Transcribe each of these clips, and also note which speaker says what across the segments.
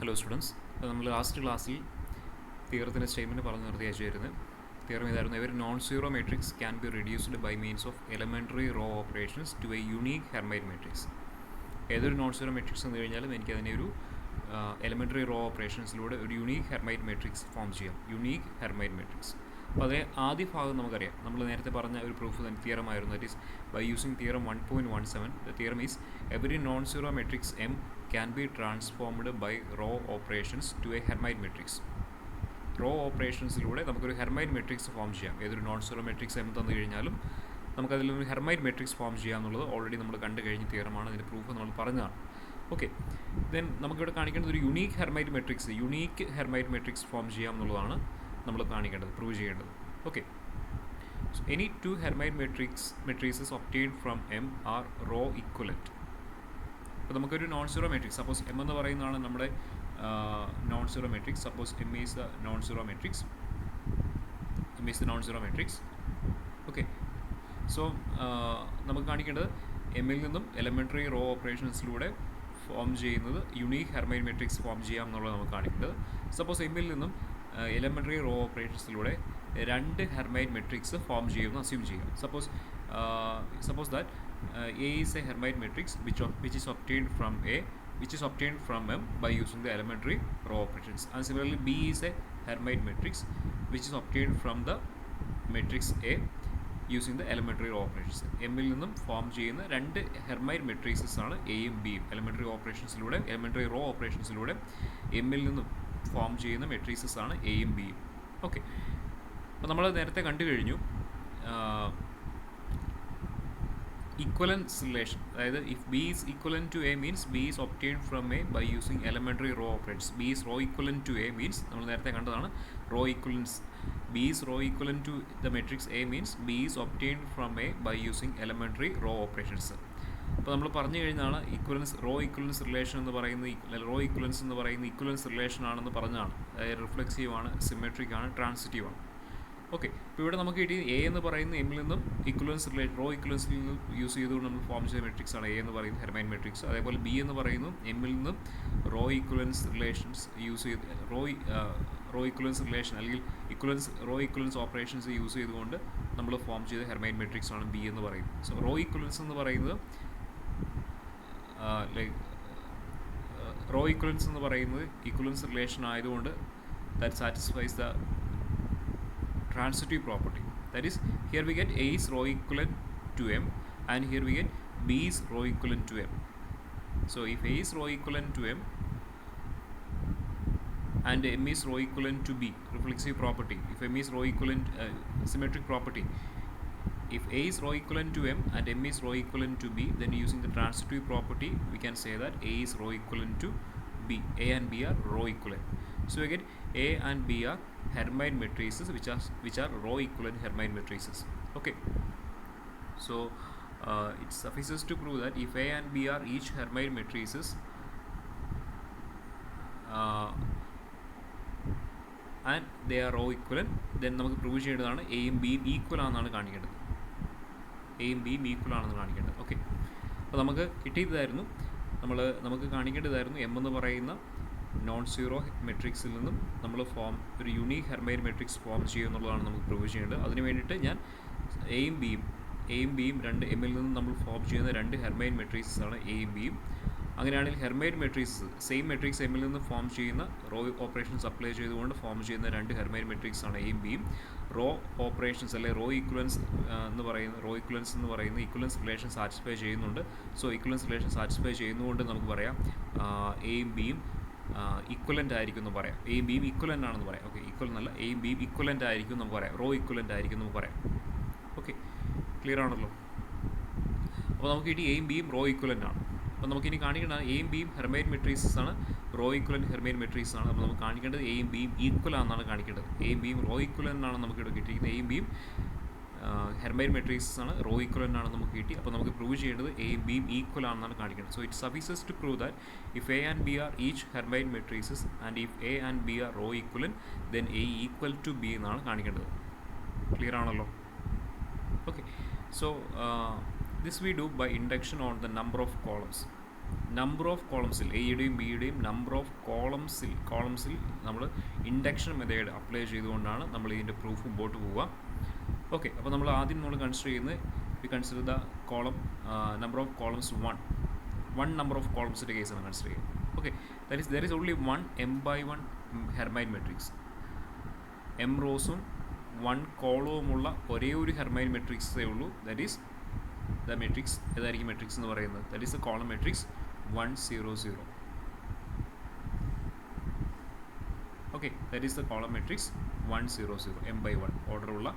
Speaker 1: Hello students, അപ്പോൾ നമ്മൾ last ക്ലാസ്സിൽ തിയറത്തിൻ്റെ സ്റ്റേറ്റ്മെൻറ്റ് പറഞ്ഞു നിർത്തിയായിരുന്നു. തിയറം ഇതായിരുന്നു: every non zero matrix can be reduced by means of elementary row operations to a unique Hermite matrix. ഏതൊരു നോൺ സീറോ മെട്രിക്സ് എന്ന് കഴിഞ്ഞാലും എനിക്കതിനെ ഒരു എലമെൻ്ററി റോ ഓപ്പറേഷൻസിലൂടെ ഒരു യുണീക്ക് ഹെർമൈറ്റ് മെട്രിക്സ് ഫോം ചെയ്യാം. Unique Hermite matrix. അപ്പോൾ അതേ ആദ്യ ഭാഗം നമുക്കറിയാം. നമ്മൾ നേരത്തെ പറഞ്ഞ ഒരു പ്രൂഫ് തന്നെ തിയറമായിരുന്നു. That is by using theorem 1.17. The theorem is every non zero matrix M can be transformed by row operations to a Hermite matrix. Row ഓപ്പറേഷൻസിലൂടെ നമുക്കൊരു ഹെർമൈറ്റ് മെട്രിക്സ് ഫോം ചെയ്യാം. ഏതൊരു നോൺ സീറോ മെട്രിക്സ് എം തന്നു കഴിഞ്ഞാലും നമുക്കതിലൊരു Hermite matrix form ചെയ്യാം എന്നുള്ളത് already നമ്മൾ കണ്ടു കഴിഞ്ഞ തിയറമാണ്. ഇതിൻ്റെ പ്രൂഫ് നമ്മൾ പറഞ്ഞതാണ്. ഓക്കെ, ദെൻ നമുക്കിവിടെ കാണിക്കേണ്ടത് ഒരു യുണീക്ക് ഹെർമൈറ്റ് മെട്രിക്സ് ഫോം ചെയ്യാം എന്നുള്ളതാണ് നമ്മൾ കാണിക്കേണ്ടത്, പ്രൂവ് ചെയ്യേണ്ടത്. Okay, any two Hermite matrices obtained from M are row equivalent. അപ്പോൾ നമുക്കൊരു non zero matrix, suppose M എന്ന് പറയുന്നതാണ് നമ്മുടെ non zero matrix. Suppose M is the non zero matrix. Okay, so നമുക്ക് കാണിക്കേണ്ടത് എമ്മിൽ നിന്നും എലമെൻ്ററി റോ ഓപ്പറേഷൻസിലൂടെ ഫോം ചെയ്യുന്നത് യുണീക്ക് ഹെർമൈറ്റ് മെട്രിക്സ് ഫോം ചെയ്യാം എന്നുള്ളത് നമുക്ക് കാണിക്കേണ്ടത്. സപ്പോസ് എമ്മിൽ നിന്നും എലമെൻ്ററി റോ ഓപ്പറേഷൻസിലൂടെ രണ്ട് ഹെർമൈറ്റ് മെട്രിക്സ് ഫോം ചെയ്യുമെന്ന് അസ്യൂം ചെയ്യാം. Suppose that A is a Hermite matrix which is obtained from M by using the elementary row operations, and similarly B is a Hermite matrix which is obtained from the matrix A using the elementary row operations. M ൽ നിന്നും form ചെയ്യുന്ന രണ്ട് Hermite matrices ആണ് എയും ബിയും. Elementary row ഓപ്പറേഷൻസിലൂടെ M L നിന്നും form ചെയ്യുന്ന matrixes ആണ് എയും ബിയും. ഓക്കെ, അപ്പോൾ നമ്മൾ നേരത്തെ കണ്ടു കഴിഞ്ഞു equivalence relation. അതായത് if B is equivalent to A means B is obtained from A by using elementary row operators. B is row equivalent to A means നമ്മൾ നേരത്തെ കണ്ടതാണ് row equivalence. B is row equivalent to the matrix A means B is obtained from A by using elementary row operations. അപ്പോൾ നമ്മൾ പറഞ്ഞു കഴിഞ്ഞാണ് raw equivalence relation എന്ന് പറയുന്നത് equivalence relation ആണെന്ന് പറഞ്ഞാണ്. അതായത് റിഫ്ലെക്സീവ് ആണ്, സിമെട്രിക് ആണ്, ട്രാൻസിറ്റീവ് ആണ്. ഓക്കെ, ഇപ്പോൾ ഇവിടെ നമുക്ക് കിട്ടി എ എന്ന് പറയുന്ന എമ്മിൽ നിന്നും റോ ഈക്വലൻസിൽ നിന്നും യൂസ് ചെയ്തുകൊണ്ട് നമ്മൾ ഫോം ചെയ്ത മെട്രിക്സ് ആണ് എ എന്ന് പറയുന്നത് ഹെർമൈറ്റ് മെട്രിക്സ്. അതേപോലെ ബി എന്ന് പറയുന്നു എമ്മിൽ നിന്നും റോ ഈക്വലൻസ് റിലേഷൻ അല്ലെങ്കിൽ റോ ഈക്വലൻസ് ഓപ്പറേഷൻസ് യൂസ് ചെയ്തുകൊണ്ട് നമ്മൾ ഫോം ചെയ്ത ഹെർമൈറ്റ് മെട്രിക്സ് ആണ് ബി എന്ന് പറയുന്നത്. സോ റോ ഈക്വലൻസ് എന്ന് പറയുന്നത് ഈക്വലൻസ് റിലേഷൻ ആയതുകൊണ്ട് that satisfies the transitive property. That is, here we get A is rho equivalent to M, and here we get B is rho equivalent to M. So if A is rho equivalent to M and M is rho equivalent to B, reflexive property. If M is rho equivalent, symmetric property. If A is rho equivalent to M and M is rho equivalent to B, then using the transitive property we can say that A is rho equivalent to B. A and B are rho equivalent. So we get A and B are Hermite matrices which are row equivalent Hermite matrices. Okay, so it suffices to prove that if A and B are each Hermite matrices and they are row equivalent, then നമുക്ക് prove ചെയ്യേണ്ടതാണ് എയും ബിയും equal ആണെന്നാണ് കാണിക്കേണ്ടത്. Okay, അപ്പോൾ നമുക്ക് കിട്ടിയതായിരുന്നു നമുക്ക് കാണിക്കേണ്ടതായിരുന്നു M എന്ന് പറയുന്ന നോൺ സീറോ മെട്രിക്സിൽ നിന്നും നമ്മൾ ഒരു യുണീക്ക് ഹെർമൈറ്റ് മെട്രിക്സ് ഫോം ചെയ്യുക എന്നുള്ളതാണ് നമുക്ക് പ്രൂവ് ചെയ്യേണ്ടത്. അതിന് വേണ്ടിയിട്ട് ഞാൻ എയും ബിയും രണ്ട് എമ്മിൽ നിന്നും നമ്മൾ ഫോം ചെയ്യുന്ന രണ്ട് ഹെർമൈറ്റ് മെട്രിക്സസ് ആണ് എയും ബിയും. അങ്ങനെയാണെങ്കിൽ ഹെർമൈറ്റ് മെട്രിക്സ് സെയിം മെട്രിക്സ് എമ്മിൽ നിന്ന് ഫോം ചെയ്യുന്ന റോ ഓപ്പറേഷൻസ് അപ്ലൈ ചെയ്തുകൊണ്ട് ഫോം ചെയ്യുന്ന രണ്ട് ഹെർമൈറ്റ് മെട്രിക്സ് ആണ് എയും ബിയും. റോ ഓപ്പറേഷൻസ് അല്ലെങ്കിൽ റോ ഈക്വലൻസ് എന്ന് പറയുന്ന ഈക്വലൻസ് റിലേഷൻ സാറ്റിസ്ഫൈ ചെയ്യുന്നുണ്ട്. സോ ഈക്വലൻസ് റിലേഷൻ സാറ്റിസ്ഫൈ ചെയ്യുന്നതുകൊണ്ട് നമുക്ക് പറയാം എയും ബിയും ഈക്വലൻ്റ് ആയിരിക്കും എന്ന് പറയാം. എയും ബിയും ഈക്വലൻ്റ് ആണെന്ന് പറയാം. ഓക്കെ, ഈക്വൽ എന്നല്ല, എയും ബിയും ഈക്വലൻ്റ് ആയിരിക്കും നമുക്ക് പറയാം. റോ ഈക്വലൻ്റ് ആയിരിക്കും നമുക്ക് പറയാം. ഓക്കെ, ക്ലിയർ ആണല്ലോ? അപ്പോൾ നമുക്ക് ഇനി എയും ബിയും റോ ഈക്വലൻ്റ് ആണ്. അപ്പോൾ നമുക്കിനി കാണിക്കേണ്ടത് എയും ബിയും ഹെർമൈറ്റ് മെട്രിക്സസ് ആണ്, റോ ഈക്വലൻ്റ് ഹെർമൈറ്റ് മെട്രിക്സ് ആണ്. അപ്പോൾ നമുക്ക് കാണിക്കേണ്ടത് എയും ബിയും ഈക്വൽ ആണെന്നാണ് കാണിക്കേണ്ടത്. എയും ബിയും റോ ഈക്വലൻ്റ് ആണ് നമുക്ക് ഇവിടെ കിട്ടിയിരിക്കുന്നത്. എയും ബിയും ഹെർമൈറ്റ് മെട്രിക്സസ് ആണ്, റോ ഈക്വലൻ്റ് ആണ് നമുക്ക് കിട്ടി. അപ്പോൾ നമുക്ക് പ്രൂവ് ചെയ്യേണ്ടത് എയും ബിയും ഈക്വൽ ആണെന്നാണ് കാണിക്കേണ്ടത്. So it suffices to prove that if A and B are each Hermite matrices and if A and B are row equivalent, then A equal to B എന്നാണ് കാണിക്കേണ്ടത്. ക്ലിയർ ആണല്ലോ? Okay, so this we do by induction on the number of columns. Number of കോളംസിൽ എയുടെയും ബിയുടെയും number of കോളംസിൽ നമ്മൾ induction method apply ചെയ്തുകൊണ്ടാണ് നമ്മൾ ഇതിൻ്റെ പ്രൂഫ് മുമ്പോട്ട് പോവുക. ഓക്കെ, അപ്പോൾ നമ്മൾ ആദ്യം നമ്മൾ കൺസിഡർ ചെയ്യുന്നത് we consider the column number of columns one number of കോളംസിൻ്റെ കേസാണ് കൺസിഡർ ചെയ്യുന്നത്. Okay, there is only one m/1 Hermite matrix. m റോസും 1 കോളവുമുള്ള ഒരേ ഒരു ഹെർമൈറ്റ് മെട്രിക്സേ ഉള്ളൂ. That is the matrix. ഏതായിരിക്കും മെട്രിക്സ് എന്ന് പറയുന്നത്? That is the column matrix 1 0 0. Okay, that is the column matrix 1 0 0. m/1 ഓർഡറുള്ള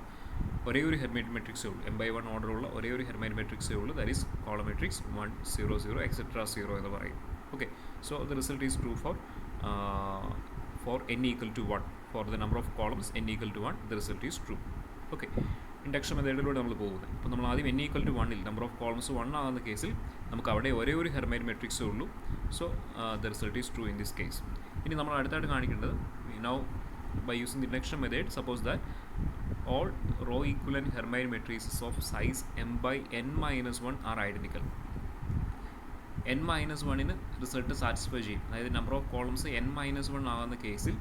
Speaker 1: ഒരേ ഒരു ഹെർമൈറ്റ് മെട്രിക്സേ ഉള്ളൂ. m/1 ഓർഡറുള്ള ഒരേ ഒരു ഹെർമൈറ്റ് മെട്രിക്സേ ഉള്ളൂ. That is column matrix 1 0 0 etcetera 0 എന്ന് പറയും. Okay, so the result is true for n equal to 1. For the number of columns n equal to 1, the result is true. Okay, induction മെത്തേഡിലൂടെ നമ്മൾ പോകുന്നത്. അപ്പോൾ നമ്മൾ ആദ്യം n equal to 1-ൽ number of columns 1 ആകുന്ന കേസിൽ നമുക്ക് അവിടെ ഒരേ ഒരു ഹെർമൈറ്റ് മെട്രിക്സേ ഉള്ളൂ. So the result is true in this case. ഇനി നമ്മൾ അടുത്തായിട്ട് കാണിക്കേണ്ടത്, now by using the induction method, suppose that all row equivalent Hermite matrices of size m/n-1 are identical. n-1-ന് റിസൾട്ട് സാറ്റിസ്ഫൈ ചെയ്യും. അതായത് നമ്പർ ഓഫ് കോളംസ് n-1 ആകുന്ന കേസിൽ,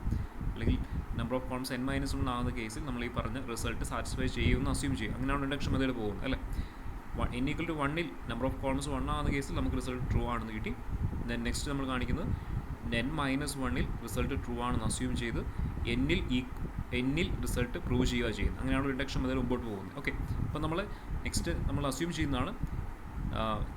Speaker 1: അല്ലെങ്കിൽ നമ്പർ ഓഫ് കോളംസ് n-1 ആകുന്ന കേസിൽ നമ്മൾ ഈ പറഞ്ഞ റിസൾട്ട് സാറ്റിസ്ഫൈ ചെയ്യുമെന്ന് അസ്യൂം ചെയ്യും. അങ്ങനെയാണ് ഇൻഡക്ഷൻ മെത്തേഡ് പോകുന്നത് അല്ലേ. n equal to 1-ൽ നമ്പർ ഓഫ് കോളംസ് 1 ആകുന്ന കേസിൽ നമുക്ക് റിസൾട്ട് ട്രൂ ആണെന്ന് കിട്ടി. ദെൻ നെക്സ്റ്റ് നമ്മൾ കാണിക്കുന്നത് n-1-ൽ റിസൾട്ട് ട്രൂ ആണെന്ന് അസ്യൂം ചെയ്ത് എന്നിൽ റിസൾട്ട് പ്രൂവ് ചെയ്യുക ചെയ്യുന്നത്. അങ്ങനെയാണ് ഇൻഡക്ഷൻ മെത്തേഡ് മുമ്പോട്ട് പോകുന്നത്. ഓക്കെ, അപ്പോൾ നമ്മൾ അസ്യൂം ചെയ്യുന്നതാണ്.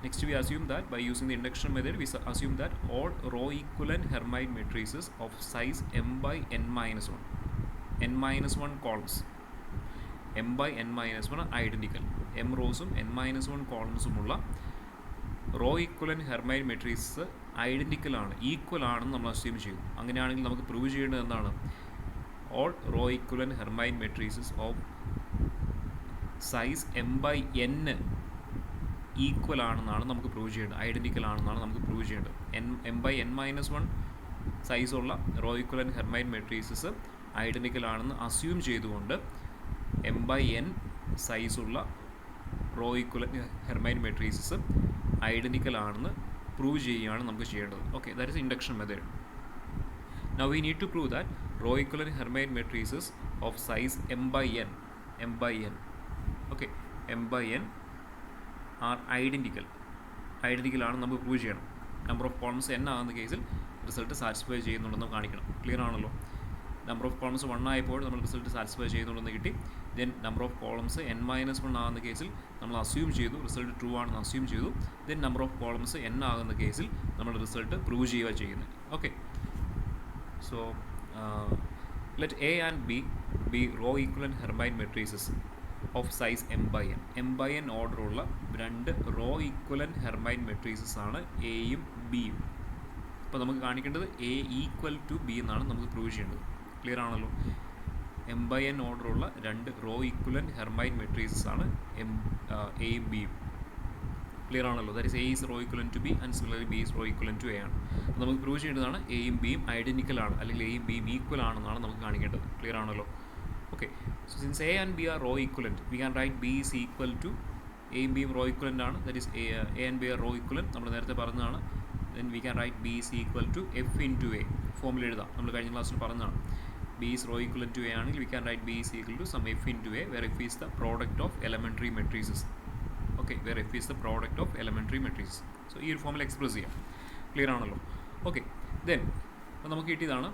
Speaker 1: Next we assume that by using the induction method we assume that all row equivalent Hermite matrices of size m/n-1 n-1 columns m/n-1 are identical. m റോസും n-1 കോളംസുമുള്ള row equivalent Hermite matrix identical ആണ്, equal ആണെന്ന് നമ്മൾ assume ചെയ്യും. അങ്ങനെയാണെങ്കിൽ നമുക്ക് prove ചെയ്യേണ്ടത് എന്താണ്? all row equivalent Hermite matrices of size m/n equal ആണെന്നാണ് നമുക്ക് പ്രൂവ് ചെയ്യേണ്ടത്, ഐഡൻറ്റിക്കൽ ആണെന്നാണ് നമുക്ക് പ്രൂവ് ചെയ്യേണ്ടത്. m/n-1 സൈസുള്ള row equivalent Hermite matrices identical ആണെന്ന് അസ്യൂം ചെയ്തുകൊണ്ട് m/n സൈസുള്ള row equivalent Hermite matrices identical ആണെന്ന് പ്രൂവ് ചെയ്യുകയാണ് നമുക്ക് ചെയ്യേണ്ടത്. Okay, that is induction method. Now we need to prove that row equivalent Hermite matrices of size m/n okay, m/n are identical ആണെന്ന് നമുക്ക് prove ചെയ്യണം. Number of columns n ആകുന്ന കേസിൽ result satisfy ചെയ്യുന്നുണ്ടെന്ന് കാണിക്കണം. ക്ലിയർ ആണല്ലോ. നമ്പർ ഓഫ് കോളംസ് 1 ആയപ്പോൾ നമ്മൾ റിസൾട്ട് സാറ്റിസ്ഫൈ ചെയ്യുന്നുണ്ടെന്ന് കിട്ടി. Then number of columns n-1 ആകുന്ന കേസിൽ നമ്മൾ അസ്യൂം ചെയ്തു റിസൾട്ട് ട്രൂ ആണെന്ന് അസ്യൂം ചെയ്തു. Then number of columns n ആകുന്ന കേസിൽ നമ്മൾ റിസൾട്ട് പ്രൂവ് ചെയ്യുക ചെയ്യുന്നത്. Okay, so let A and B be row equivalent Hermite matrices of size m/n order ഉള്ള രണ്ട് റോ ഈക്വലൻറ്റ് ഹെർമൈറ്റ് മെട്രീസസ് ആണ് എയും ബിയും. അപ്പോൾ നമുക്ക് കാണിക്കേണ്ടത് A ഈക്വൽ ടു ബി എന്നാണ് നമുക്ക് പ്രൂവ് ചെയ്യേണ്ടത്. ക്ലിയർ ആണല്ലോ. m/n ഓർഡർ ഉള്ള രണ്ട് റോ ഈക്വലൻറ്റ് ഹെർമൈറ്റ് മെട്രീസസ് ആണ് എയും ബിയും. ക്ലിയർ ആണല്ലോ. That is A is row equivalent to B and similarly B is row equivalent to A ആണ്. അപ്പോൾ നമുക്ക് പ്രൂവ് ചെയ്യേണ്ടതാണ് എയും ബിയും ഐഡൻറ്റിക്കൽ ആണ്, അല്ലെങ്കിൽ എയും ബിയും ഈക്വൽ ആണെന്നാണ് നമുക്ക് കാണിക്കേണ്ടത്. ക്ലിയർ ആണല്ലോ. Okay, so since A and B are row equivalent, we can write B is equal to എയും ബിയും റോ ഈക്വലൻ്റ് ആണ്. That is A and B are row equivalent, നമ്മൾ നേരത്തെ പറഞ്ഞതാണ്. Then we can write B is equal to F into A. ഫോമിൽ എഴുതാം, നമ്മൾ കഴിഞ്ഞ ക്ലാസ്സിൽ പറഞ്ഞതാണ്. B is row equivalent to A ആണെങ്കിൽ we can write B is equal to some F into A, where F is the product of elementary matrices. Okay, where F is the product of elementary matrices. So ഈ ഒരു ഫോമിൽ express ചെയ്യാം. Clear ആണല്ലോ. Okay, then അപ്പോൾ നമുക്ക് കിട്ടിയതാണ്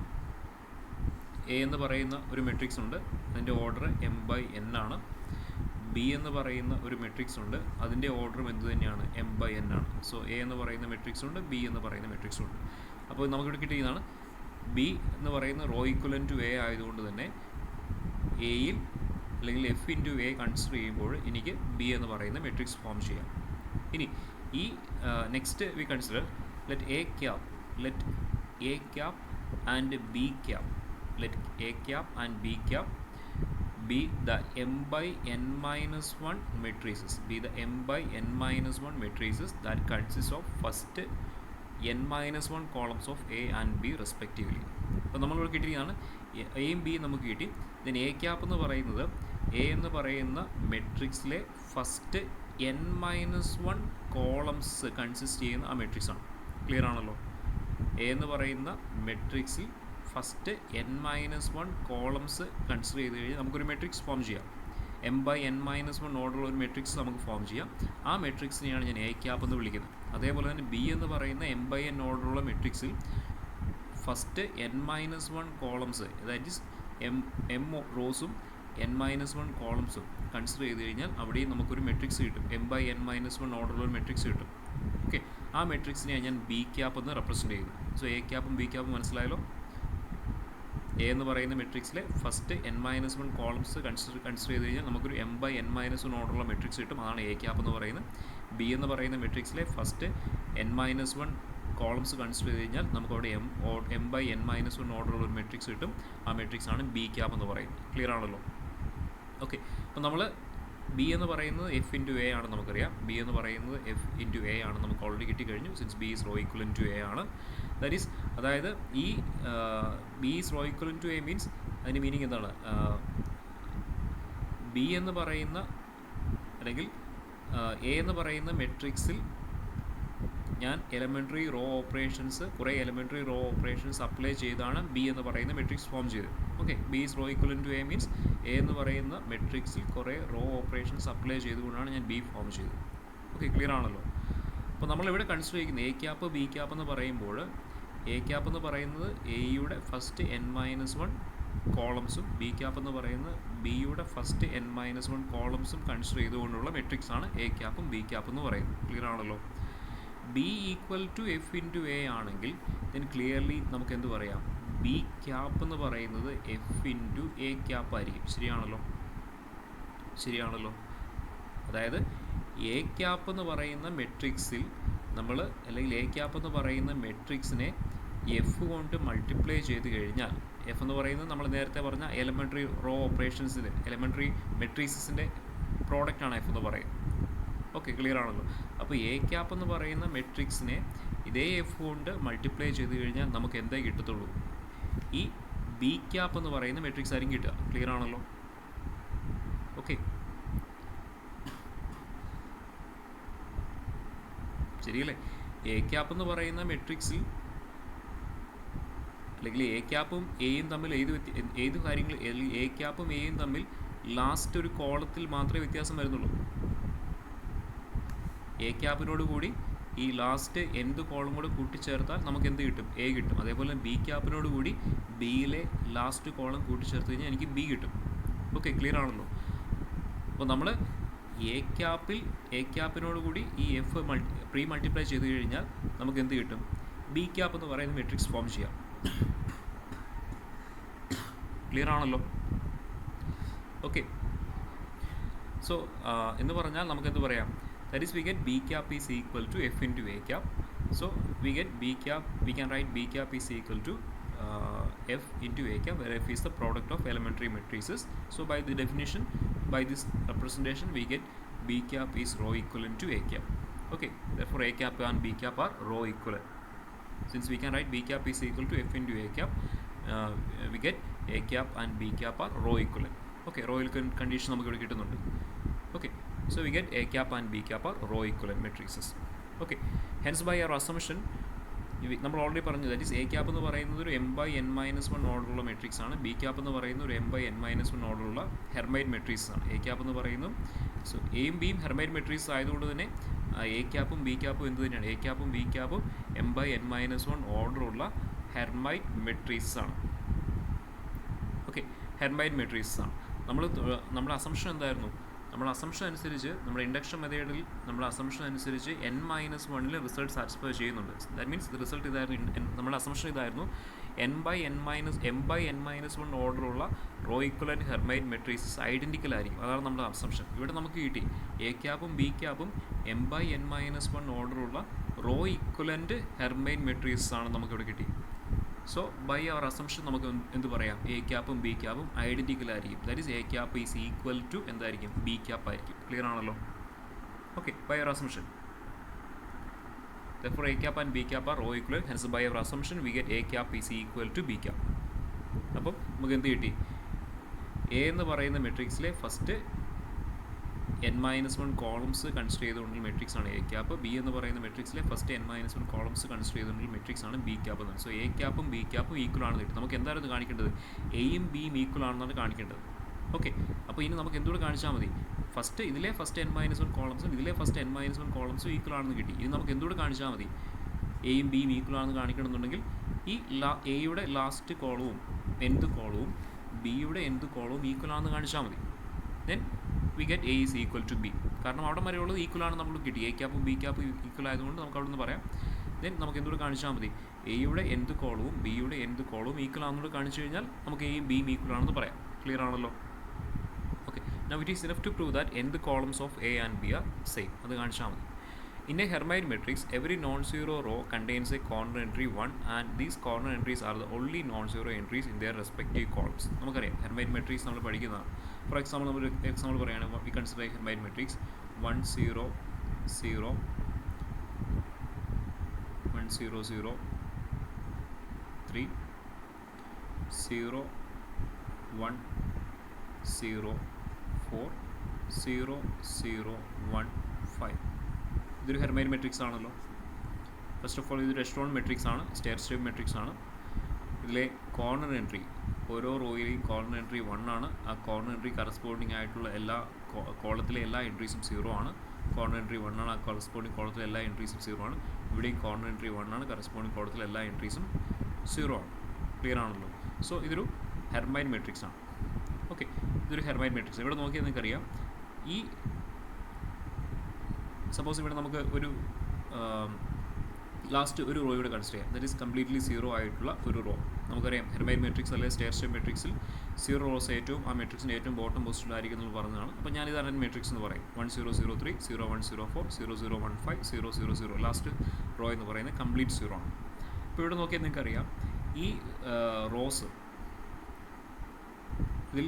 Speaker 1: A എന്ന് പറയുന്ന ഒരു മെട്രിക്സ് ഉണ്ട്, അതിൻ്റെ ഓർഡർ m/n ആണ്. ബി എന്ന് പറയുന്ന ഒരു മെട്രിക്സ് ഉണ്ട്, അതിൻ്റെ ഓർഡറും എന്ത് തന്നെയാണ്? m/n ആണ്. സോ എ എന്ന് പറയുന്ന മെട്രിക്സ് ഉണ്ട്, ബി എന്ന് പറയുന്ന മെട്രിക്സ് ഉണ്ട്. അപ്പോൾ നമുക്കിവിടെ കിട്ടിയതാണ് ബി എന്ന് പറയുന്ന റോ ഈക്വലൻ്റ് ടു എ ആയതുകൊണ്ട് തന്നെ എയിൽ അല്ലെങ്കിൽ എഫ് ഇൻറ്റു എ കൺസിഡർ ചെയ്യുമ്പോൾ എനിക്ക് ബി എന്ന് പറയുന്ന മെട്രിക്സ് ഫോം ചെയ്യാം. ഇനി ഈ next we consider let A cap and B cap be the m/n-1 matrices that consist of first n-1 columns of A and B respectively. അപ്പോൾ നമ്മളിവിടെ കിട്ടിയതാണ് എയും ബിയും നമുക്ക് കിട്ടി. ദെൻ എ ക്യാപ്പ് എന്ന് പറയുന്നത് എ എന്ന് പറയുന്ന മെട്രിക്സിലെ ഫസ്റ്റ് n-1 കോളംസ് കൺസിസ്റ്റ് ചെയ്യുന്ന ആ മെട്രിക്സ് ആണ്. ക്ലിയർ ആണല്ലോ. എ എന്ന് പറയുന്ന മെട്രിക്സിൽ ഫസ്റ്റ് n-1 കോളംസ് കൺസിഡർ ചെയ്ത് കഴിഞ്ഞാൽ നമുക്കൊരു മെട്രിക്സ് ഫോം ചെയ്യാം. m/n-1 ഓർഡറുള്ള ഒരു മെട്രിക്സ് നമുക്ക് ഫോം ചെയ്യാം. ആ മെട്രിക്സിനെയാണ് ഞാൻ എ ക്യാപ്പ് എന്ന് വിളിക്കുന്നത്. അതേപോലെ തന്നെ ബി എന്ന് പറയുന്ന m/n ഓർഡറുള്ള മെട്രിക്സിൽ ഫസ്റ്റ് n-1 കോളംസ്, അതായത് m റോസും n-1 കോളംസും കൺസിഡർ ചെയ്ത് കഴിഞ്ഞാൽ അവിടെയും നമുക്കൊരു മെട്രിക്സ് കിട്ടും. m/n-1 ഓർഡറുള്ള ഒരു മെട്രിക്സ് കിട്ടും. ഓക്കെ, ആ മെട്രിക്സിനെ ഞാൻ ബി ക്യാപ്പ് എന്ന് റെപ്രസെൻറ്റ് ചെയ്യുന്നു. സോ എ ക്യാപ്പും ബി ക്യാപ്പും മനസ്സിലായല്ലോ. എ എന്ന് പറയുന്ന മെട്രിക്സിലെ ഫസ്റ്റ് n-1 കോളംസ് കൺസിഡർ ചെയ്ത് കഴിഞ്ഞാൽ നമുക്കൊരു m/n-1 ഓർഡറുള്ള മെട്രിക്സ് കിട്ടും. അതാണ് എ ക്യാപ്പ് എന്ന് പറയുന്നത്. ബി എന്ന് പറയുന്ന മെട്രിക്സിലെ ഫസ്റ്റ് n-1 കോളംസ് കൺസിഡർ ചെയ്ത് കഴിഞ്ഞാൽ നമുക്കവിടെ m/n-1 ഓർഡറുള്ള ഒരു മെട്രിക്സ് കിട്ടും. ആ മെട്രിക്സ് ആണ് ബി ക്യാപ്പ് എന്ന് പറയുന്നത്. ക്ലിയർ ആണല്ലോ. ഓക്കെ, അപ്പോൾ നമ്മൾ ബി എന്ന് പറയുന്നത് എഫ് ഇൻറ്റു എ ആണ് നമുക്കറിയാം. ബി എന്ന് പറയുന്നത് എഫ് ഇൻറ്റു എ ആണ്, നമുക്ക് ഓൾറെഡി കിട്ടിക്കഴിഞ്ഞു. Since B is row equivalent to A ആണ്. ദാറ്റ് ഈസ്, അതായത് ഈ B is row equivalent to A means അതിൻ്റെ മീനിങ് എന്താണ്? ബി എന്ന് പറയുന്ന അല്ലെങ്കിൽ എ എന്ന് പറയുന്ന മെട്രിക്സിൽ ഞാൻ എലമെൻ്ററി റോ ഓപ്പറേഷൻസ്, കുറേ എലമെൻ്ററി റോ ഓപ്പറേഷൻസ് അപ്ലൈ ചെയ്താണ് ബി എന്ന് പറയുന്ന മെട്രിക്സ് ഫോം ചെയ്തത്. Okay, B is row equivalent to A means A എന്ന് പറയുന്ന മെട്രിക്സിൽ കുറേ റോ ഓപ്പറേഷൻസ് അപ്ലൈ ചെയ്തുകൊണ്ടാണ് ഞാൻ ബി ഫോം ചെയ്തത്. ഓക്കെ, ക്ലിയർ ആണല്ലോ. അപ്പോൾ നമ്മളിവിടെ കൺസിഡർ ചെയ്യുന്നത് എ ക്യാപ്പ് ബി ക്യാപ്പ് എന്ന് പറയുമ്പോൾ എ ക്യാപ്പ് എന്ന് പറയുന്നത് എയുടെ ഫസ്റ്റ് n-1 കോളംസും ബി ക്യാപ്പ് എന്ന് പറയുന്നത് ബിയുടെ ഫസ്റ്റ് n-1 കോളംസും കൺസിഡർ ചെയ്തുകൊണ്ടുള്ള മെട്രിക്സ് ആണ് എ ക്യാപ്പും ബി ക്യാപ്പ് എന്ന് പറയുന്നത്. ക്ലിയർ ആണല്ലോ. B equal to F into A ആണെങ്കിൽ ദെൻ ക്ലിയർലി നമുക്ക് എന്ത് പറയാം? ബി ക്യാപ്പ് എന്ന് പറയുന്നത് എഫ് ഇൻറ്റു എ ക്യാപ്പ് ആയിരിക്കും. ശരിയാണല്ലോ. അതായത് എ ക്യാപ്പ് എന്ന് പറയുന്ന മെട്രിക്സിൽ നമ്മൾ, അല്ലെങ്കിൽ എ ക്യാപ്പ് എന്ന് പറയുന്ന മെട്രിക്സിനെ എഫ് കൊണ്ട് മൾട്ടിപ്ലൈ ചെയ്ത് കഴിഞ്ഞാൽ, എഫ് എന്ന് പറയുന്നത് നമ്മൾ നേരത്തെ പറഞ്ഞ എലമെൻ്ററി റോ ഓപ്പറേഷൻസിൻ്റെ, എലമെൻ്ററി മെട്രിക്സിൻ്റെ പ്രോഡക്റ്റാണ് എഫ് എന്ന് പറയുന്നത്. ഓക്കെ, ക്ലിയർ ആണല്ലോ. അപ്പോൾ എ ക്യാപ്പ് എന്ന് പറയുന്ന മെട്രിക്സിനെ ഇതേ എഫ് കൊണ്ട് മൾട്ടിപ്ലൈ ചെയ്ത് കഴിഞ്ഞാൽ നമുക്ക് എന്തേ കിട്ടത്തുള്ളൂ? ഈ ബി ക്യാപ്പ് എന്ന് പറയുന്ന മെട്രിക്സ് ആയിരിക്കും കിട്ടുക. ക്ലിയർ ആണല്ലോ. ഓക്കെ, ശരിയല്ലേ? എ ക്യാപ്പ് എന്ന് പറയുന്ന മെട്രിക്സിൽ, അല്ലെങ്കിൽ എ ക്യാപ്പും എയും തമ്മിൽ ഏത് കാര്യങ്ങൾ, എ ക്യാപ്പും എയും തമ്മിൽ ലാസ്റ്റ് ഒരു കോളത്തിൽ മാത്രമേ വ്യത്യാസം വരുന്നുള്ളൂ. എ ക്യാപ്പിനോട് കൂടി ഈ ലാസ്റ്റ് എന്ത് കോളം കൂടെ കൂട്ടിച്ചേർത്താൽ നമുക്ക് എന്ത് കിട്ടും? എ കിട്ടും. അതേപോലെ ബി ക്യാപ്പിനോട് കൂടി ബിയിലെ ലാസ്റ്റ് കോളം കൂട്ടിച്ചേർത്ത് കഴിഞ്ഞാൽ എനിക്ക് ബി കിട്ടും. ഓക്കെ, ക്ലിയർ ആണല്ലോ. അപ്പോൾ നമ്മൾ എ ക്യാപ്പിനോട് കൂടി ഈ എഫ് പ്രീ മൾട്ടിപ്ലൈ ചെയ്ത് കഴിഞ്ഞാൽ നമുക്ക് എന്ത് കിട്ടും? ബി ക്യാപ്പ് എന്ന് പറയുന്ന മെട്രിക്സ് ഫോം ചെയ്യാം. ക്ലിയർ ആണല്ലോ. ഓക്കെ, സോ എന്ന് പറഞ്ഞാൽ നമുക്ക് എന്ത് പറയാം? That is, we get b cap is equal to f into a cap. So we get b cap, we can write b cap is equal to f into a cap, where f is the product of elementary matrices. So by the definition, by this representation, we get b cap is rho equivalent to a cap. Okay, therefore a cap and b cap are rho equivalent. Since we can write b cap is equal to f into a cap, we get a cap and b cap are rho equivalent. Okay, rho equivalent condition നമുക്ക് ഇവിടെ കിട്ടുന്നുണ്ട്. Okay, so we get a cap and b cap are rho equivalent matrices. Okay, hence by our assumption, നമ്മൾ already പറഞ്ഞു, that is A cap എന്ന് പറയുന്നത് ഒരു m/n-1 ഓർഡറുള്ള matrix ആണ്. B cap എന്ന് പറയുന്നത് ഒരു m/n-1 ഓർഡറുള്ള ഹെർമൈറ്റ് മെട്രിക്സ് ആണ്. എ ക്യാപ്പ് എന്ന് പറയുന്നു, സോ എയും ബിയും ഹെർമൈറ്റ് മെട്രിക്സ് ആയതുകൊണ്ട് തന്നെ എ ക്യാപ്പും ബി ക്യാപ്പും എന്ത് തന്നെയാണ്? എ ക്യാപ്പും ബി ക്യാപ്പും m/n-1 ഓർഡറുള്ള ഹെർമൈറ്റ് മെട്രിക്സ് ആണ്. ഓക്കെ, ഹെർമൈറ്റ് മെട്രിക്സ് ആണ്. നമ്മുടെ അസംഷൻ എന്തായിരുന്നു? നമ്മുടെ അസംഷൻ അനുസരിച്ച്, നമ്മുടെ ഇൻഡക്ഷൻ മെത്തേഡിൽ നമ്മുടെ അസംഷൻ അനുസരിച്ച് n-1 റിസൾട്ട് സാറ്റിസ്ഫൈ ചെയ്യുന്നുണ്ട്. ദാറ്റ് മീൻസ് റിസൾട്ട് ഇതായിരുന്നു, നമ്മുടെ അസംഷൻ ഇതായിരുന്നു, m/n-1 ഓർഡറുള്ള row equivalent Hermite matrices identical ആയിരിക്കും. അതാണ് നമ്മുടെ അസംഷൻ. ഇവിടെ നമുക്ക് കിട്ടി എ ക്യാപ്പും ബി ക്യാപ്പും m/n-1 ഓർഡറുള്ള റോ ഇക്വലൻറ്റ് ഹെർമൈറ്റ് മെട്രിക്സസ് ആണ് നമുക്കിവിടെ കിട്ടി. സോ ബൈ അവർ അസംഷൻ നമുക്ക് എന്ത് പറയാം? എ ക്യാപ്പും ബി ക്യാപ്പും ഐഡൻറ്റിക്കൽ ആയിരിക്കും. That is A cap is equal to എന്തായിരിക്കും? ബി ക്യാപ്പ് ആയിരിക്കും. ക്ലിയർ ആണല്ലോ. Okay, by our assumption, therefore a cap and b cap are rho equivalent. Hence by our assumption we get a cap is equal to b cap. അപ്പം നമുക്ക് എന്ത് കിട്ടി? A എന്ന് പറയുന്ന മെട്രിക്സിലെ ഫസ്റ്റ് n-1 കോളംസ് കൺസിഡർ ചെയ്തുകൊണ്ടുള്ള matrix ആണ് A cap. B എന്ന് പറയുന്ന മെട്രിക്സിലെ ഫസ്റ്റ് n-1 കോളംസ് കൺസിഡർ ചെയ്തുകൊണ്ടുള്ള മെട്രിക്സ് ആണ് ബി ക്യാപ്പ് എന്ന്. സോ എ ക്യാപ്പും ബി ക്യാപ്പും ഈക്വൽ ആണെന്ന് കിട്ടും. നമുക്ക് എന്തായിരുന്നു കാണിക്കേണ്ടത്? എയും ബിയും ഈക്വൽ ആണെന്നാണ് കാണിക്കേണ്ടത്. ഓക്കെ, അപ്പോൾ ഇനി നമുക്ക് എന്തുകൂടെ കാണിച്ചാൽ മതി? ഇതിലെ ഫസ്റ്റ് n-1 കോളംസും ഇതിലെ ഫസ്റ്റ് n-1 കോളംസും ഈക്വൽ ആണെന്ന് കിട്ടി. ഇനി നമുക്ക് എന്തുകൂടെ കാണിച്ചാൽ മതി? എയും ബിയും ഈക്വൽ ആണെന്ന് കാണിക്കണമെന്നുണ്ടെങ്കിൽ ഈ എയുടെ ലാസ്റ്റ് കോളവും nth കോളവും ബിയുടെ nth കോളവും ഈക്വൽ ആണെന്ന് കാണിച്ചാൽ മതി. Then we get A is equal to B. കാരണം അവിടെ വരെയുള്ളത് ഈക്വൽ ആണ് നമ്മൾ കിട്ടി. എ ക്യാപ്പും ബി ക്യാപ്പും ഈക്വൽ ആയതുകൊണ്ട് നമുക്ക് അവിടെ നിന്ന് പറയാം. ദെൻ നമുക്ക് എന്തുകൂടെ കാണിച്ചാൽ മതി? എയുടെ nth കോളവും ബിയുടെ nth കോളവും ഈക്വൽ ആണെന്നുകൂടെ കാണിച്ചു കഴിഞ്ഞാൽ നമുക്ക് എയും ബിയും ഈക്വൽ ആണെന്ന് പറയാം. ക്ലിയർ ആണല്ലോ? Okay, now it is enough to prove that nth columns of A and B are same. അത് കാണിച്ചാൽ മതി. In a Hermite matrix, every non-zero row contains a corner entry 1 and these corner entries are the only non-zero entries in their respective columns. നമുക്കറിയാം Hermite matrix നമ്മൾ പഠിക്കുന്നതാണ്. For example നമ്മൾ example പറയുകയാണെങ്കിൽ we consider a Hermite matrix 1 0 0 1 0 0 3 0 1 0 4 0 0 1 5. ഇതൊരു Hermite matrix ആണല്ലോ. First of all ഇതൊരു എഷലോൺ matrix ആണ്, stair step matrix ആണ്. ഇതിലെ കോർണർ എൻട്രി, ഓരോ റോയിലെയും കോർണർ എൻട്രി 1 ആണ്. ആ കോർണർ എൻട്രി കറസ്പോണ്ടിങ് ആയിട്ടുള്ള എല്ലാ കോളത്തിലെ എല്ലാ എൻട്രീസും 0 ആണ്. കോർണർ എൻട്രി 1 ആണ്, ആ കറസ്പോണ്ടിങ് കോളത്തിലെ എല്ലാ എൻട്രീസും 0 ആണ്. ഇവിടെയും കോർണർ എൻട്രി 1 ആണ്, കറസ്പോണ്ടിങ് കോളത്തിലെ എല്ലാ എൻട്രീസും 0 ആണ്. ക്ലിയർ ആണല്ലോ? സോ ഇതൊരു ഹെർമൈറ്റ് മെട്രിക്സ് ആണ്. ഓക്കെ, ഇതൊരു ഹെർമൈറ്റ് മെട്രിക്സ്. ഇവിടെ നോക്കിയാൽ നിങ്ങൾക്കറിയാം, ഈ സപ്പോസ് ഇവിടെ നമുക്ക് ഒരു ലാസ്റ്റ് ഒരു റോ ഇവിടെ കൺസിഡർ ചെയ്യാം. ദറ്റ് ഈസ് കംപ്ലീറ്റ്ലി 0 ആയിട്ടുള്ള ഒരു റോ. നമുക്കറിയാം ഹെർമൈറ്റ് മെട്രിക്സ് അല്ലെങ്കിൽ സ്റ്റെയർ സ്റ്റെപ്പ് മെട്രിക്സിൽ 0 റോസ് ഏറ്റവും ആ മെട്രിക്സിൻ്റെ ഏറ്റവും ബോട്ടം പൊസിഷനിലായിരിക്കും എന്ന് പറഞ്ഞതാണ്. അപ്പോൾ ഞാനിതാണ് മെട്രിക്സ് എന്ന് പറയും. 1 0 0 3 0 1 0 4 0 0 1 5 0 0 0. ലാസ്റ്റ് റോ എന്ന് പറയുന്നത് കംപ്ലീറ്റ് 0 ആണ്. അപ്പോൾ ഇവിടെ നോക്കിയാൽ നിങ്ങൾക്കറിയാം, ഈ റോസ് ഇതിൽ